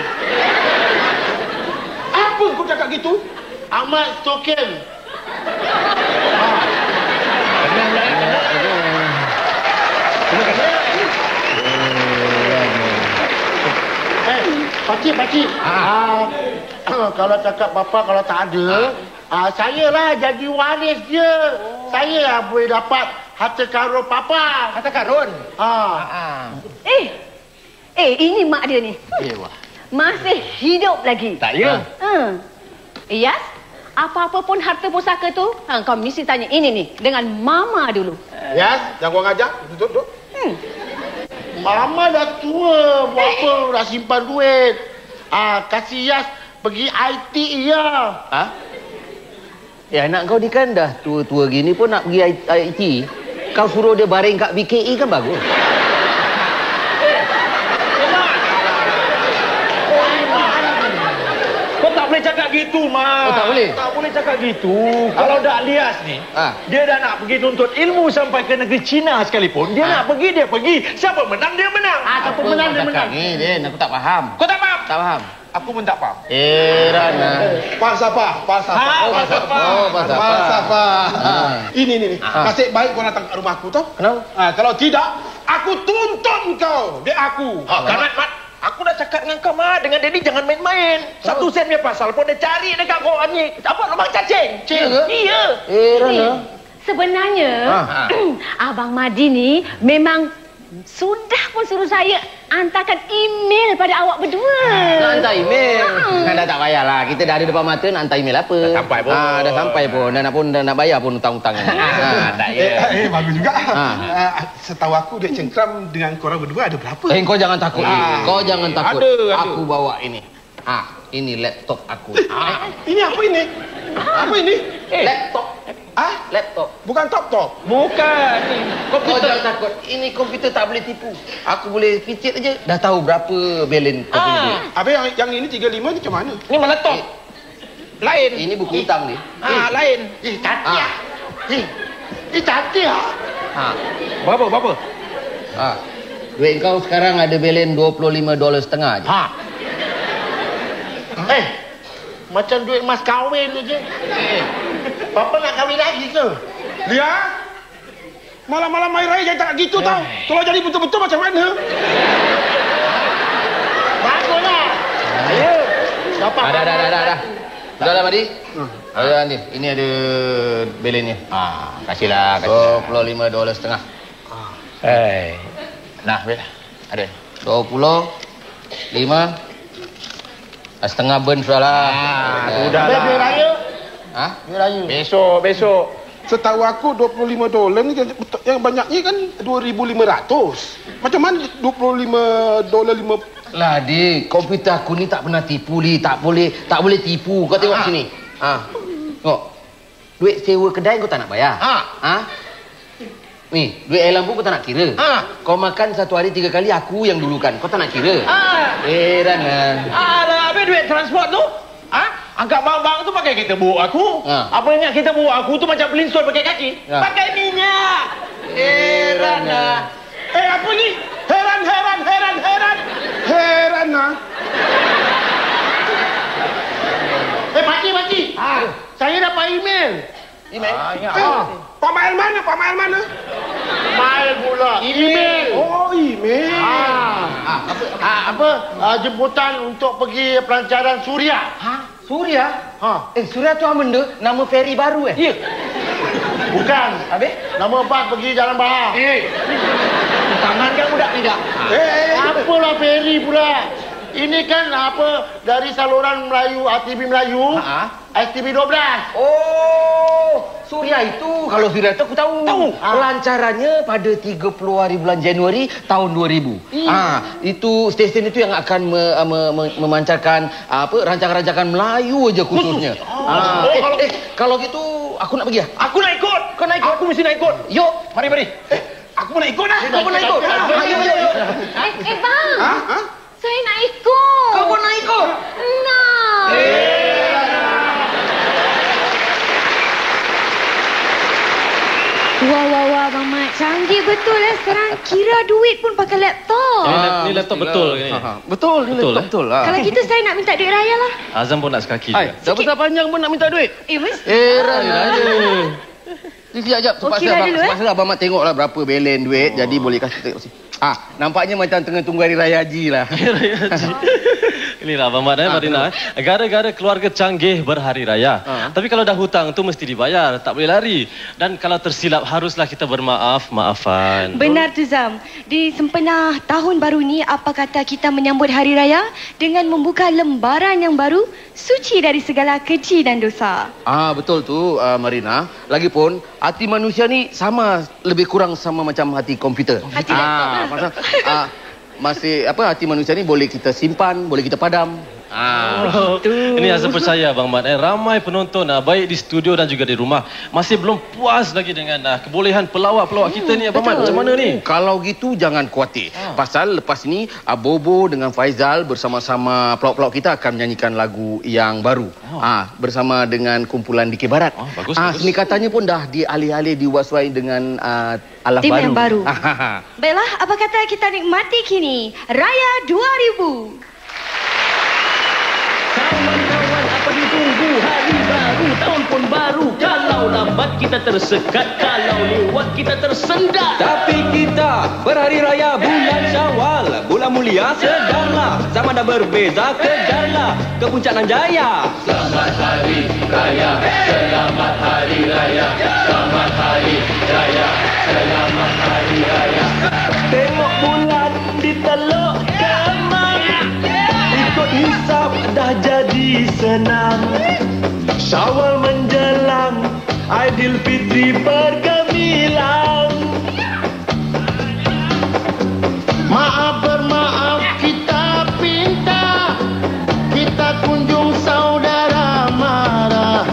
Apa kau cakap gitu? Ahmad Stokin. Pakcik. Kalau cakap bapa kalau tak ada, saya lah jadi waris dia. Saya lah boleh dapat harta karun papa. Harta karun? Ini mak dia ni. Masih hidup lagi. Tak ya? Iyas, apa-apa pun harta pusaka tu, kau mesti tanya ini ni dengan mama dulu. Iyas, jangan kau ngajak. Duduk. Mama dah tua, buat apa dah simpan duit. Kasih Yas pergi IT ya. Anak kau ni kan dah tua-tua gini pun nak pergi IT. Kau suruh dia baring kat BKE kan bagus. Kau tak boleh cakap gitu, Mak. Oh, tak boleh? Tak boleh cakap gitu. Kalau dah alias ni, dia dah nak pergi tuntut ilmu sampai ke negeri China sekalipun, dia nak pergi, dia pergi. Siapa menang, dia menang. Ataupun menang, dia menang. Ni, Din, aku tak faham. Kau tak faham? Tak faham. Aku pun tak faham. Rana. Falsafah. Ini. Nasib baik kau datang kat rumah aku tau. Kenapa? Kalau tidak, aku tuntut kau. Dia aku. Mat. Aku dah cakap dengan kau, Mat. Dengan Daddy jangan main-main. 1 sen punya pasal pun dia cari dekat kau ni. Apa lubang cacing? Iya. Rana. Sebenarnya, Abang Madi ni memang sudah pun suruh saya hantarkan email pada awak berdua. Nak hantar email? Dah tak payahlah. Kita dah ada depan mata, nak hantar email apa? Dah sampai pun. Dah sampai pun. Dah nak bayar pun hutang-hutang. Tak ya. Bagus juga. Setahu aku duit cengkram dengan korang berdua ada berapa? Kau jangan takut. Kau jangan takut. Ada. Aku bawa ini. Ini laptop aku. Ini apa ini? Apa ini? Laptop. Laptop. Bukan top-top. Bukan. Komputer. Jangan takut. Ini komputer tak boleh tipu. Aku boleh picit aja. Dah tahu berapa balance komputer dia. Habis yang ini 35 ni macam mana? Ini meletup. Lain. Ini buku hutang ni. Lain. Cantik ah. Cantik ah. Berapa? Duit kau sekarang ada balance $25.50 je. Macam duit mas kahwin je. Papa nak kahwin lagi ke? Dia malam-malam main raya jangan tak gitu tau. Kalau jadi betul-betul macam mana? Baguslah. Ayo. Dah. Sudahlah, Madi. Ada ni. Ini ada balance-nya. Kasihlah. $25.50. Nah, bila? Ada. 25. Setengah burn sudahlah. Sudahlah. Duit raya? Duit raya. Besok. Setahu aku $25 ni yang banyaknya kan 2,500. Macam mana $25.50? Lah, Dik, komputer aku ni tak pernah tipu, Li. Tak boleh tipu. Kau tengok sini. Tengok. Duit sewa kedai kau tak nak bayar. Ni, duit air lampu kau tak nak kira. Kau makan satu hari 3 kali, aku yang dulukan. Kau tak nak kira. Heran lah. Alah, habis duit transport tu? Angkat bang-bang tu pakai kereta buruk aku. Apa ingat kereta buruk aku tu macam pelinsut pakai kaki? Pakai minyak. Heran lah. Apa ni? Heran lah. Pakcik. Saya dapat email. Pak Mail mana? Mail pula. Email. Oh, email. Jemputan untuk pergi pelancaran Suria. Suria? Suria tu apa benda? Nama feri baru Ya. Bukan. Habis? Nama bas pergi Jalan Bahar. Tangan kan budak tidak? Apalah feri pula. Ini kan dari saluran Melayu, ATB Melayu, STB 12. Oh, Suria itu. Kalau Suria itu aku tahu. Pelancarannya pada 30 hari bulan Januari tahun 2000. Itu stesen itu yang akan memancarkan rancangan-rancangan Melayu aja khususnya. Kalau gitu aku nak pergi. Aku nak ikut. Kau nak ikut? Aku mesti nak ikut. Yuk, mari. Aku pun nak ikut lah. Kau pun nak ikut? Ayo. Bang. Saya nak ikut. Kau pun nak ikut? Nak. Wah, Abang Mat. Canggih betul sekarang. Kira duit pun pakai laptop. Ini laptop betul ke ni? Betul lah. Kalau gitu saya nak minta duit raya lah. Azam pun nak sekaki juga. Dah besar panjang pun nak minta duit. Mas. Heran aja. Sekejap. Sepaksa Abang Mat tengoklah berapa balance duit. Jadi boleh kasih tengok sini. Nampaknya macam tengah tunggu hari raya haji lah. Inilah Abang Mat Marina. Gara-gara keluarga canggih berhari raya. Tapi kalau dah hutang tu mesti dibayar, tak boleh lari. Dan kalau tersilap haruslah kita maafan. Benar tu Zam. Di sempena tahun baru ni, apa kata kita menyambut hari raya dengan membuka lembaran yang baru, suci dari segala keji dan dosa. Betul tu Marina. Lagipun hati manusia ni sama, lebih kurang sama macam hati komputer. Hati laptop lah. Hati manusia ni boleh kita simpan, boleh kita padam. Ini Azam percaya Bang Mat, ramai penonton baik di studio dan juga di rumah masih belum puas lagi dengan kebolehan pelawak-pelawak kita ni Abang Mat. Macam mana ni? Kalau gitu jangan khawatir. Pasal lepas ni Bobo dengan Faizal bersama-sama pelawak-pelawak kita akan menyanyikan lagu yang baru. Bersama dengan kumpulan Dikir Barat. Bagus. Seni katanya pun dah dialih-alih diwaswai dengan alat tim baru. yang baru. Baiklah, apa kata kita nikmati kini Raya 2000. Kawan-kawan, apa ditunggu? Hari baru, tahun pun baru. Kalau lambat kita tersekat, kalau lewat kita tersendat. Tapi kita berhari raya bulan Syawal, bulan mulia sedarlah. Zaman dah berbeza, kejarlah ke puncak nan jaya. Selamat hari raya, selamat hari raya, selamat hari raya, selamat hari raya. Tengok bulan di Teluk Kemang, ikut hisap dah jadi senang. Syawal menjelang, Aidilfitri bergemilang. Maaf bermaaf kita pinta, kita kunjung saudara marah.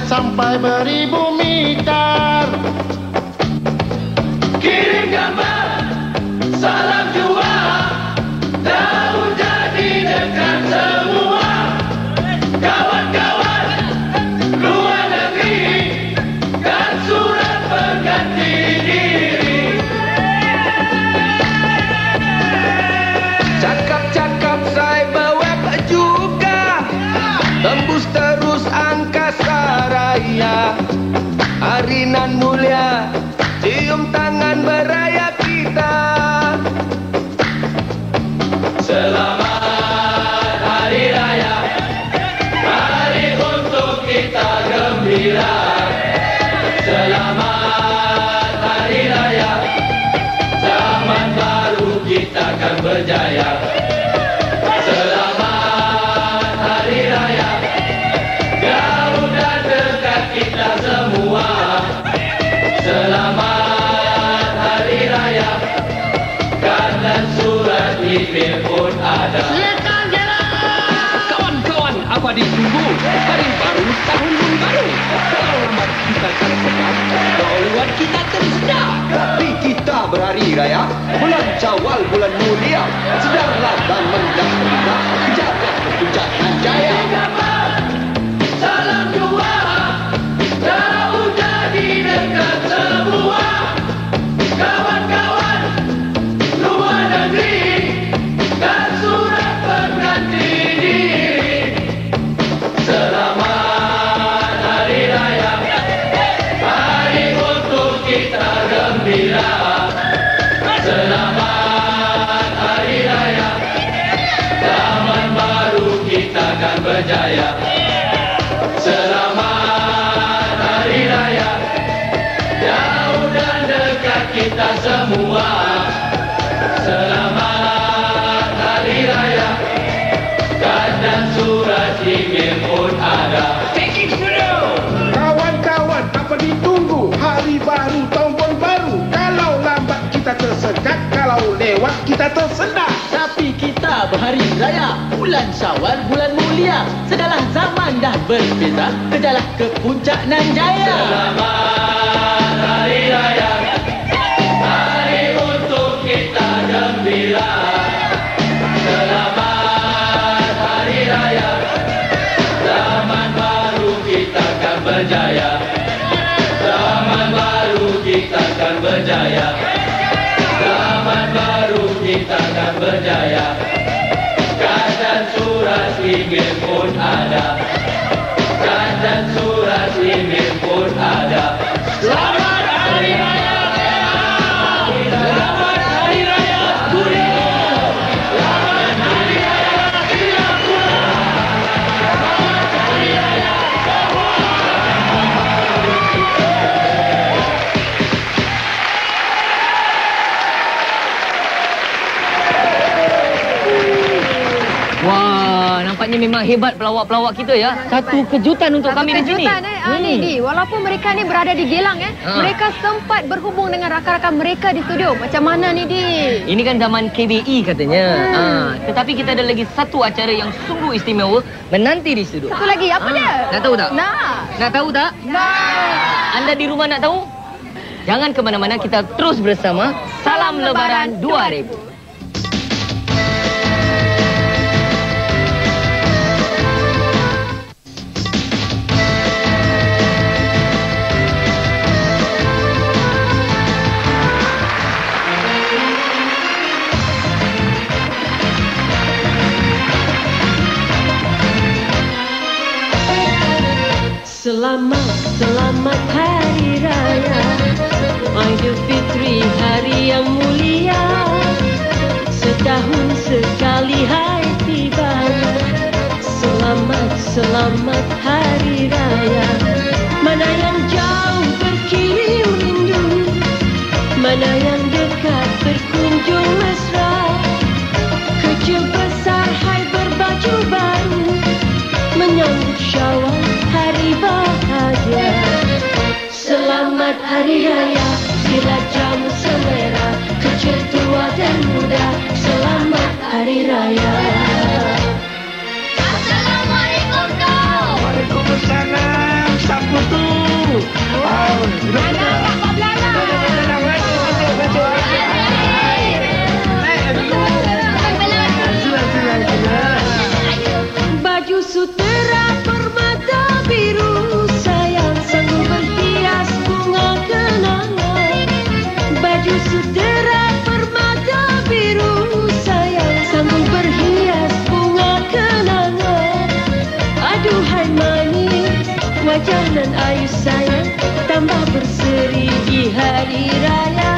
sampai beribu meter. Kirim gambar, salam jua, daun jadi dekat semua. Kawan-kawan luar negeri, dan surat pengganti diri. Cakap-cakap cyberweb juga, tembus terus angkasa raya. Hari nan mulia, cium tangan beraya kita. Selamat Hari Raya, hari untuk kita gembira. Selamat Hari Raya, zaman baru kita akan berjaya. Selamat Hari Raya, jauh dan dekat kita semua. Selamat Hari Raya, dan surat email pun ada. Silakan jalan. Kawan-kawan, apa ditunggu? Hari baru, tahun pun baru. Kalau lambat kita akan sekat, kalau lewat kita tersedak. Tapi kita berhari raya, bulan Syawal, bulan mulia. Sedarlah dan menggembira, jaga kepuncak jaya. Salam jua, jauh jadi dekat semua. Kawan-kawan luar negeri, dan surat pengganti diri. Selamat Hari Raya, hari untuk kita gembira. Selamat Hari Raya, zaman baru kita akan berjaya. Selamat Hari Raya, jauh dan dekat kita semua. Selamat Hari Raya, dan surat email pun ada. Kawan-kawan, apa ditunggu? Hari baru, tahun pun baru. Kalau lambat kita tersekat, kalau lewat kita tersedak. Tapi kita berhari raya, bulan Syawal, bulan mulia. Segala zaman dah berbeza, kejarlah ke puncak nan jaya. Selamat Hari Raya, hari untuk kita gembira. Selamat Hari Raya, zaman baru kita akan berjaya. Zaman baru kita akan berjaya. Zaman baru kita akan berjaya. Dan surat email pun ada. Dan surat email pun ada. Selamat Hari Raya. Selamat Hari Raya. Selamat Hari Raya. Selamat Hari Raya. Wah, nampaknya memang hebat pelawak-pelawak kita ya. Satu kejutan untuk kami di sini. Ni, walaupun mereka ni berada di Gelang mereka sempat berhubung dengan rakan-rakan mereka di studio. Macam mana ni, Di? Ini kan zaman KBE katanya. Tetapi kita ada lagi satu acara yang sungguh istimewa menanti di studio. Satu lagi, apa dia? Nak tahu tak? Nak tahu tak? Anda di rumah nak tahu? Jangan ke mana-mana, kita terus bersama Salam Lebaran 2000. Selamat Hari Raya Aidilfitri, hari yang mulia. Setahun sekali hai tiba. Selamat Hari Raya. Mana yang jauh berkirim rindu, mana yang dekat berkunjung mesra. Kecil besar hai berbaju baru, menyambut Syawal hari bahagia. Selamat Hari Raya, sila jamu selera. Kecil tua dan muda, selamat Hari Raya. Assalamualaikum kau. Waalaikumsalam. Sampun nan ayu sayang tambah berseri di hari raya.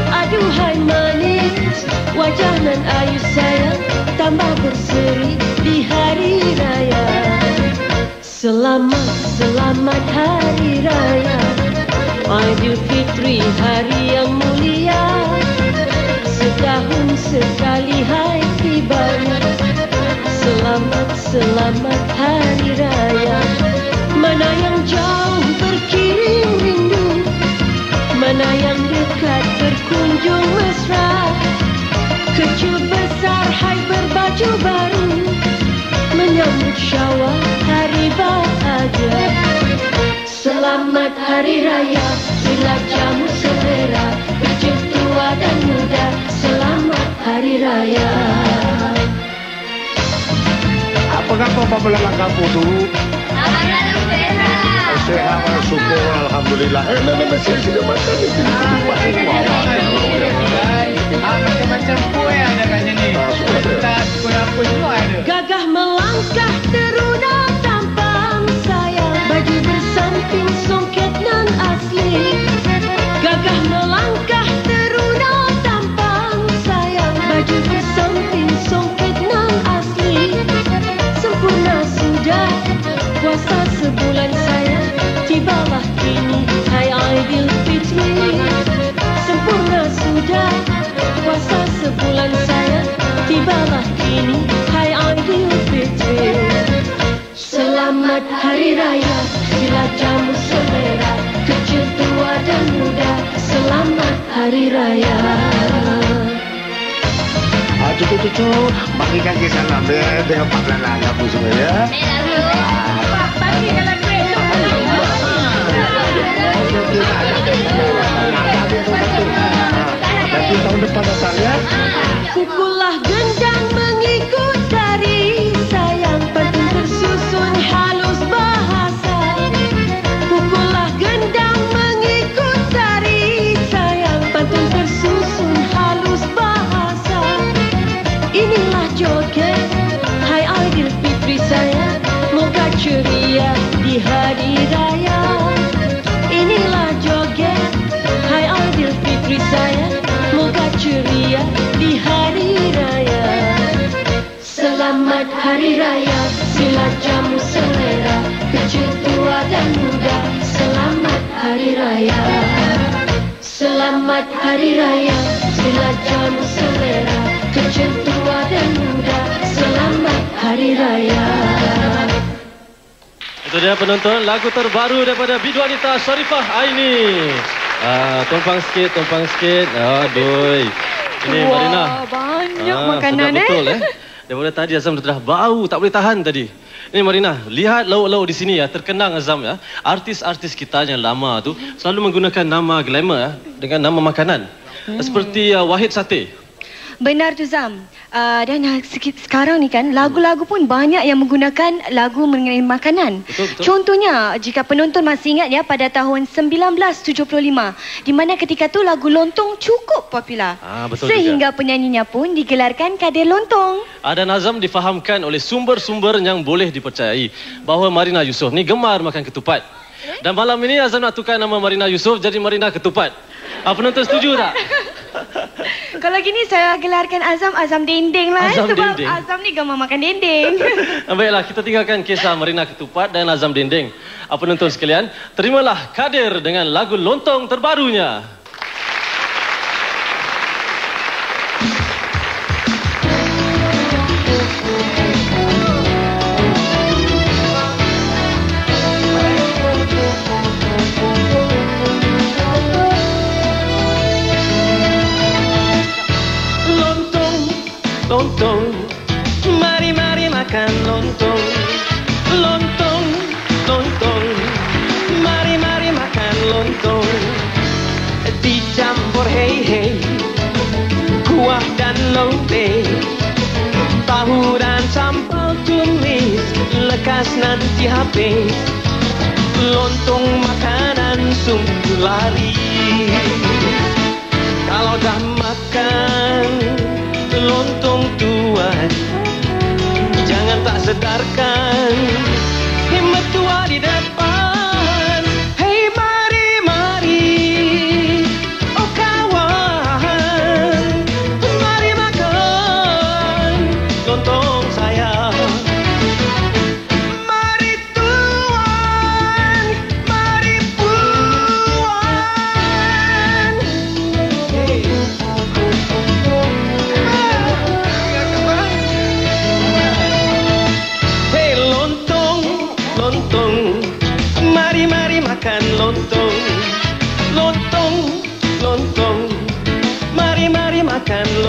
Aduhai manis, wajah nan ayu sayang tambah berseri di hari raya. Selamat, selamat hari raya Aidilfitri, hari yang mulia. Setahun sekali hai tibanya. Selamat, selamat hari raya. Mana yang jauh berkirim rindu, mana yang dekat berkunjung mesra. Kecil besar hai berbaju baru, menyambut syawal hari bahagia. Selamat hari raya, sila jamu selera. Kecil tua dan muda, selamat hari raya. Apa belalang kampung tu? Sehat, syukur, alhamdulillah. Sila makan ni. Macam-macam kuih ada kat sini. Tas, kuih apa semua ada. Gagah melangkah teruna tampang sayang. Baju bersamping songket nan asli. Gagah melangkah teruna tampang sayang. Baju bersamping songket nan asli. Sempurna sudah puasa sebulan sayang. Tibalah kini hai Aidilfitri. Sempurna sudah puasa sebulan sayang. Tibalah kini hai Aidilfitri. Selamat hari raya, sila jamu selera. Kecil tua dan muda, selamat hari raya. Cucu, bagikan kisah nabi dengan Pak Belalang kampung semua ya. Bagi dalam kuih tu. Nanti tahun depan datang ya. Pukullah gendang mengikut tari sayang. Pantun tersusun halus bahasa. Pukullah gendang mengikut tari sayang. Pantun tersusun halus bahasa. Inilah joget hai Aidilfitri sayang. Moga ceria di hari raya. Inilah joget hai Aidilfitri sayang. Moga ceria di hari raya. Selamat hari raya, sila jamu selera. Kecil tua dan muda, selamat hari raya. Selamat hari raya, sila jamu selera. Kecil tua dan muda, selamat hari raya. Itu dia penonton lagu terbaru daripada bidu wanita Sharifah Aini. Tumpang sikit. Aduh. Ini Marina. Banyak makanan betul Daripada tadi Azam dah bau, tak boleh tahan tadi. Ini Marina, lihat lauk-lauk di sini ya, terkenang Azam ya. Artis-artis kita yang lama tu selalu menggunakan nama glamour ya, dengan nama makanan. Seperti Wahid Sate. Benar tu Zam. Dan sekarang ni kan lagu-lagu pun banyak yang menggunakan lagu mengenai makanan. Betul. Contohnya jika penonton masih ingat ya pada tahun 1975 di mana ketika tu lagu lontong cukup popular. Betul sehingga juga. penyanyinya pun digelarkan kader lontong. Dan Azam difahamkan oleh sumber-sumber yang boleh dipercayai bahawa Marina Yusof ni gemar makan ketupat. Dan malam ini Azam nak tukar nama Marina Yusof jadi Marina Ketupat. Penonton setuju tak? Kalau gini saya gelarkan Azam dendeng lah. Azam sebab dendeng. Azam ni gemar makan dendeng. Baiklah, kita tinggalkan kisah Marina Ketupat dan Azam Dendeng. Penonton sekalian, terimalah Kadir dengan lagu lontong terbarunya. Lontong, mari makan lontong. Lontong, mari makan lontong. Dicampur hei, kuah dan lodeh, tahu dan sambal tumis, lekas nanti habis. Lontong makanan sungguh laris. Kalau dah makan lontong tuan, jangan tak sedarkan. Himmat tua di depan,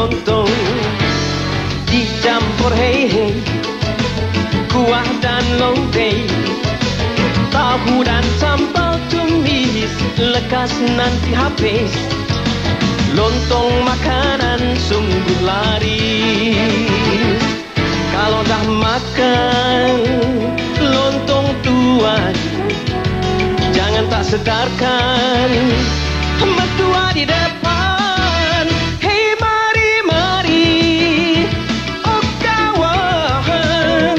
lontong dicampur hei kuah dan lodeh, tahu dan sambal tumis lekas nanti habis. Lontong makanan sungguh laris. Kalau dah makan lontong tuan, jangan tak sedarkan mertua di depan. Hei mari, mari, oh kawan,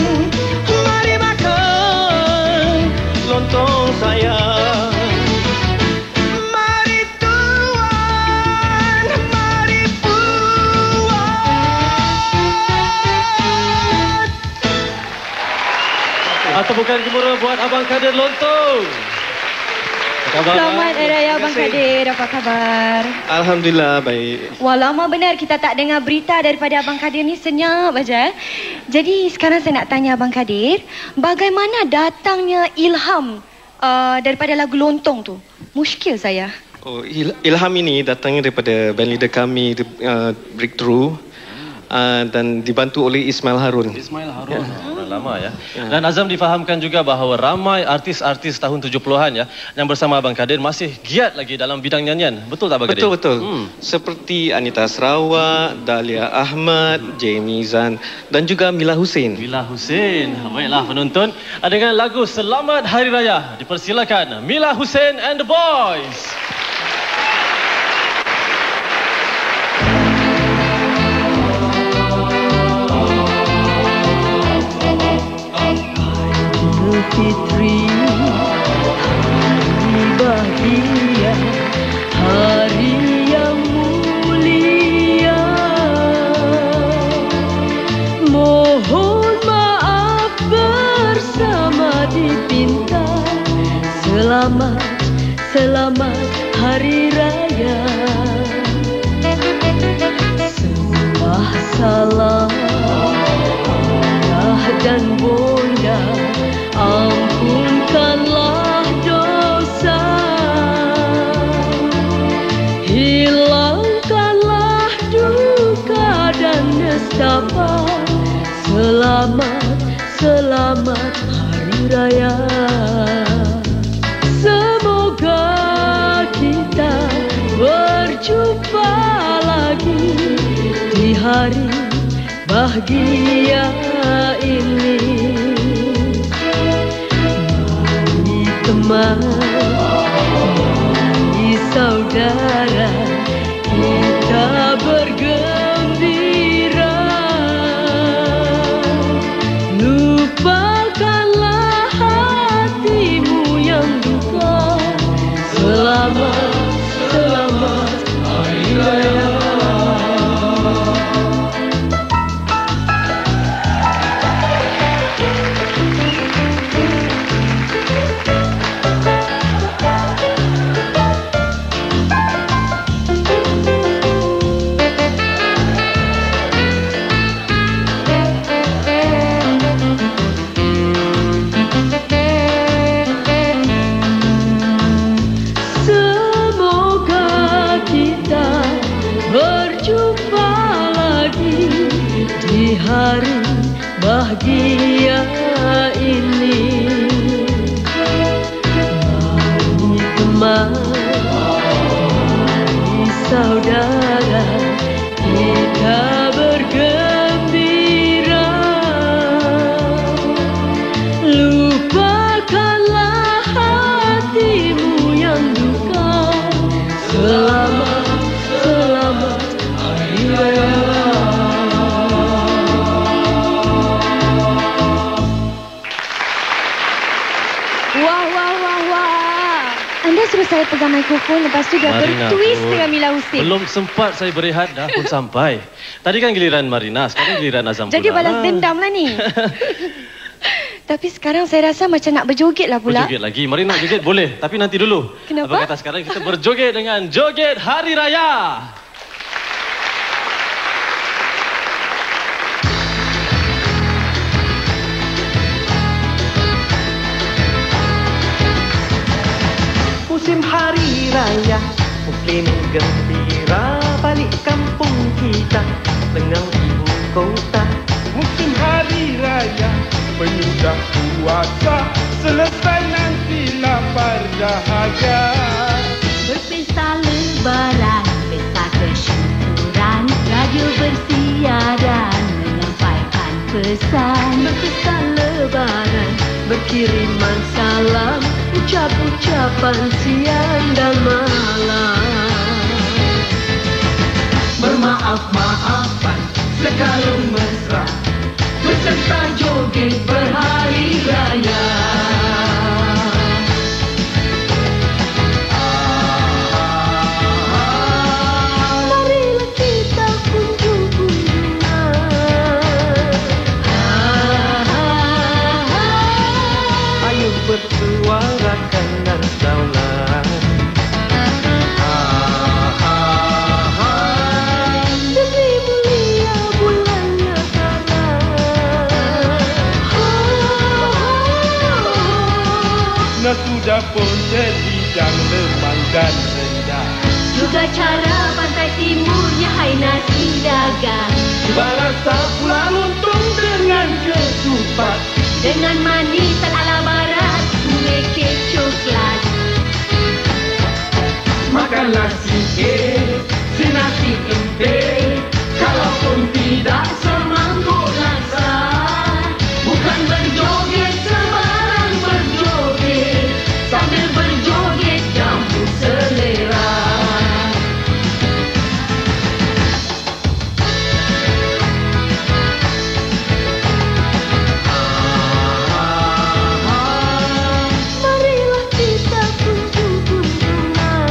mari makan lontong saya. Tepukan gemuruh buat Abang Kadir Lontong. Selamat Hari Raya Abang Kadir, apa khabar? Alhamdulillah, baik. Wah, lama benar kita tak dengar berita daripada Abang Kadir ni, senyap aja. Jadi sekarang saya nak tanya Abang Kadir, bagaimana datangnya ilham daripada lagu Lontong tu? Muskil saya. Oh, ilham ini datangnya daripada band leader kami, Breakthrough. Dan dibantu oleh Ismail Harun. Ismail Harun. Lama ya. Dan Azam difahamkan juga bahawa ramai artis-artis tahun 70-an ya yang bersama Abang Kadir masih giat lagi dalam bidang nyanyian. Betul tak Abang Kadir? Betul. Seperti Anita Sarawak, Dahlia Ahmad, Jamie Zan dan juga Mila Hussein. Mila Hussein. Baiklah penonton, dengan lagu Selamat Hari Raya dipersilakan Mila Hussein and the Boys. Fitri, hari bahagia, hari yang mulia. Mohon maaf bersama dipinta. Selamat, selamat Hari Raya. Sembah salam ayah dan bunda, ampunkanlah dosa, hilangkanlah duka dan nestapa. Selamat, selamat Hari Raya. Semoga kita berjumpa lagi di hari bahagia ini. Teman, mari saudara, kita bergembira. Lupakanlah hatimu yang duka. Selamat, selamat Hari Raya. Hari bahagia ini, mari teman, mari saudara, kita bergembira. Lupakanlah hatimu yang duka. Selamat, selamat Hari Raya. Suruh saya pegang mikrofon, lepas tu dia bertwist dengan Mila Hussein. Belum sempat saya berehat dah pun sampai. Tadi kan giliran Marina, sekarang giliran Azam pula. Jadi balas dendam lah ni. Tapi sekarang saya rasa macam nak berjoget lah pula. Berjoget lagi. Marina joget boleh, tapi nanti dulu. Kenapa? Abang kata sekarang kita berjoget dengan joget Hari Raya. Musim hari raya, muklim gembira, balik kampung kita, tengah ibu kota. Musim hari raya, penyudah puasa, selesai nanti lapar dahaga. Berpesta lebaran, pesta kesyukuran, radio bersiaran menyampaikan pesan. Berpesta lebaran, berkiriman salam, ucap-ucapan siang dan malam. Bermaaf-maafan, sekalung mesra, beserta joget berhari raya. Marilah kita kunjung-kunjungan. Ayo bersuarakan dan daulat. Demi mulia bulan Nah sudah pun terhidang lemang dan rendah. juga cara pantai timurnya hai nasi dagang. Cuba rasa pula lontong dengan ketupat, Dengan manisan ala barat, kue kek coklat. makanlah sikit, si nasi empek. Kalaupun tidak semangkuk laksa, bukan berjoget sembarang berjoget, sambil berjoget jambu selera. Marilah kita kunjung-kunjungan.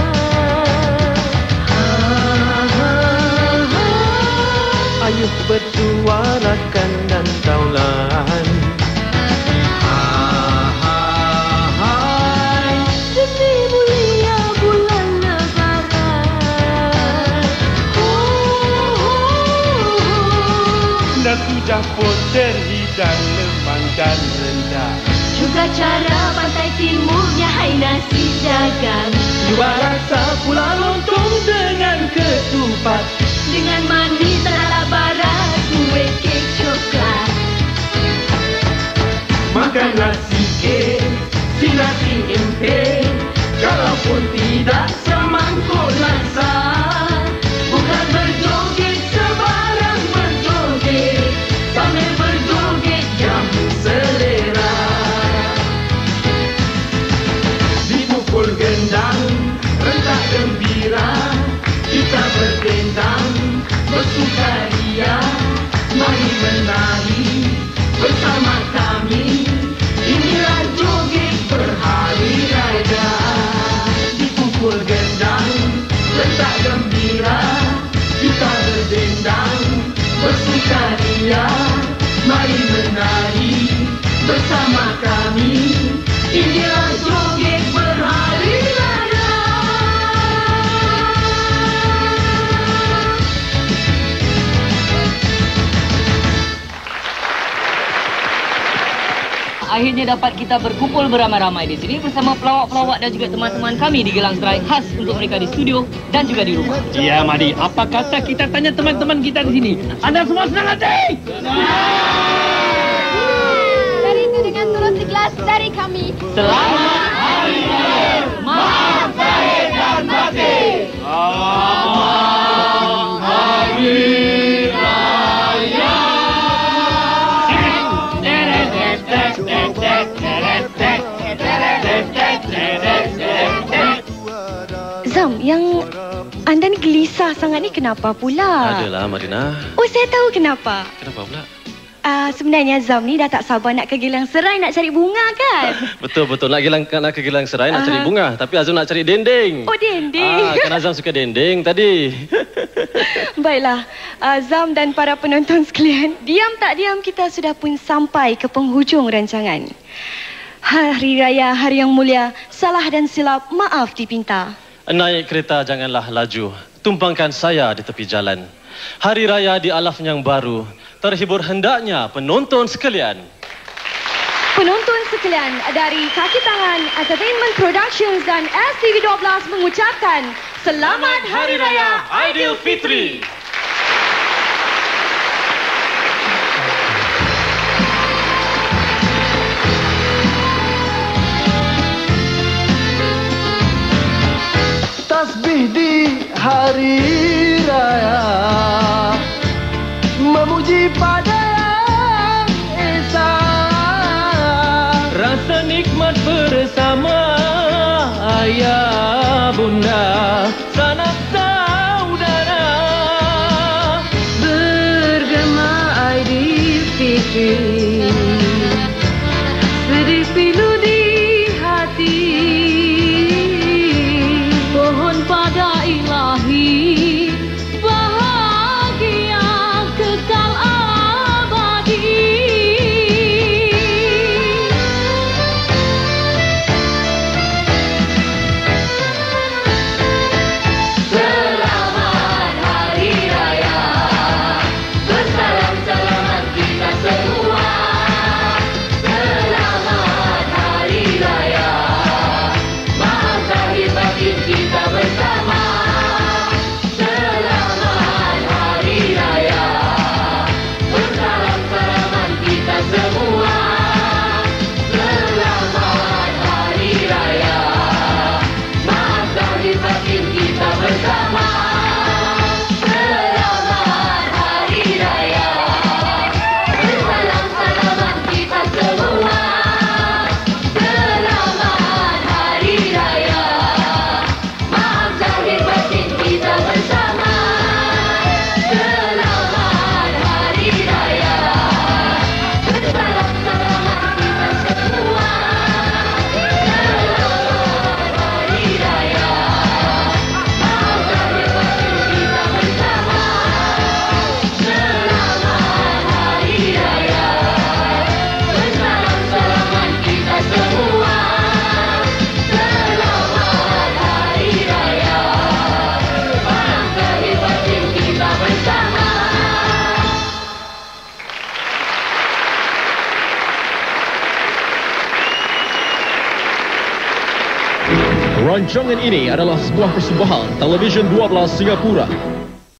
Ayo bersuarakan dan daulat. Demi mulia bulan Lebaran. Dan sudah pun terhidang lemang dan rendah. Juga cara pantai timurnya hai nasi dagang. Cuba rasa pula lontong dengan ketupat, Dengan manisan ala barat, kue kek coklat. makanlah sikit, si nasi empek. Kalaupun tidak semangkuk laksa, bukan berjoget sembarang berjoget, sambil berjoget jambu selera. Dipukul gendang, rentak gembira, kita berdendang, bersukaria. Mari menari bersama kami, inilah joget berhari raya. Dipukul gendang, rentak gembira, kita berdendang, bersukaria. Mari menari bersama kami, inilah joget berhari raya. Akhirnya dapat kita berkumpul beramai-ramai di sini bersama pelawak-pelawak dan juga teman-teman kami di Gelang Serai, khas untuk mereka di studio dan juga di rumah. Ya, Madi, apa kata kita tanya teman-teman kita di sini? Anda semua senang hati? Dari itu dengan turut segelas dari kami. Selamat Hari Raya, maaf lahir dan batin. Selamat Hari Raya. Zam, yang anda ni gelisah sangat ni kenapa pula? Adalah Marina. Oh, saya tahu kenapa. Kenapa pula? Sebenarnya Zam ni dah tak sabar nak ke Gelang Serai nak cari bunga kan? Betul-betul nak ke Gelang Serai nak cari bunga, tapi Azam nak cari dendeng. Oh, dendeng. Kan Azam suka dendeng tadi. Baiklah, Azam dan para penonton sekalian, diam tak diam kita sudah pun sampai ke penghujung rancangan. Hari Raya, hari yang mulia, salah dan silap, maaf dipinta. Naik kereta janganlah laju, tumpangkan saya di tepi jalan. Hari Raya di alaf yang baru, terhibur hendaknya penonton sekalian. Penonton sekalian, dari kaki tangan Entertainment Productions dan STV12 mengucapkan Selamat Hari Raya Aidilfitri. Tasbih di hari raya, memuji pada yang esa. Rasa nikmat bersama ayah bunda, sanak saudara. Bergema Aidilfitri, sedih pilu di hati. Pohon pada ilahi, bahagia kekal abadi. Selamat Hari Raya, bersalam-salaman kita semua. Selamat Hari Raya, maaf zahir batin kita bersama. Selamat Hari Raya, bersalam-salaman kita semua. Selamat Hari Raya, maaf zahir batin kita bersama. Selamat Hari Raya, bersalam-salaman kita semua. Selamat Hari Raya, maaf zahir batin kita bersama. Selamat Hari Raya, bersalam-salaman kita semua. Selamat Hari Raya, maaf zahir batin kita bersama. Selamat Hari Raya, bersalam-salaman kita semua. Selamat Hari Raya, maaf zahir batin kita bersama. Rancangan ini adalah sebuah persembahan Televisyen 12 Singapura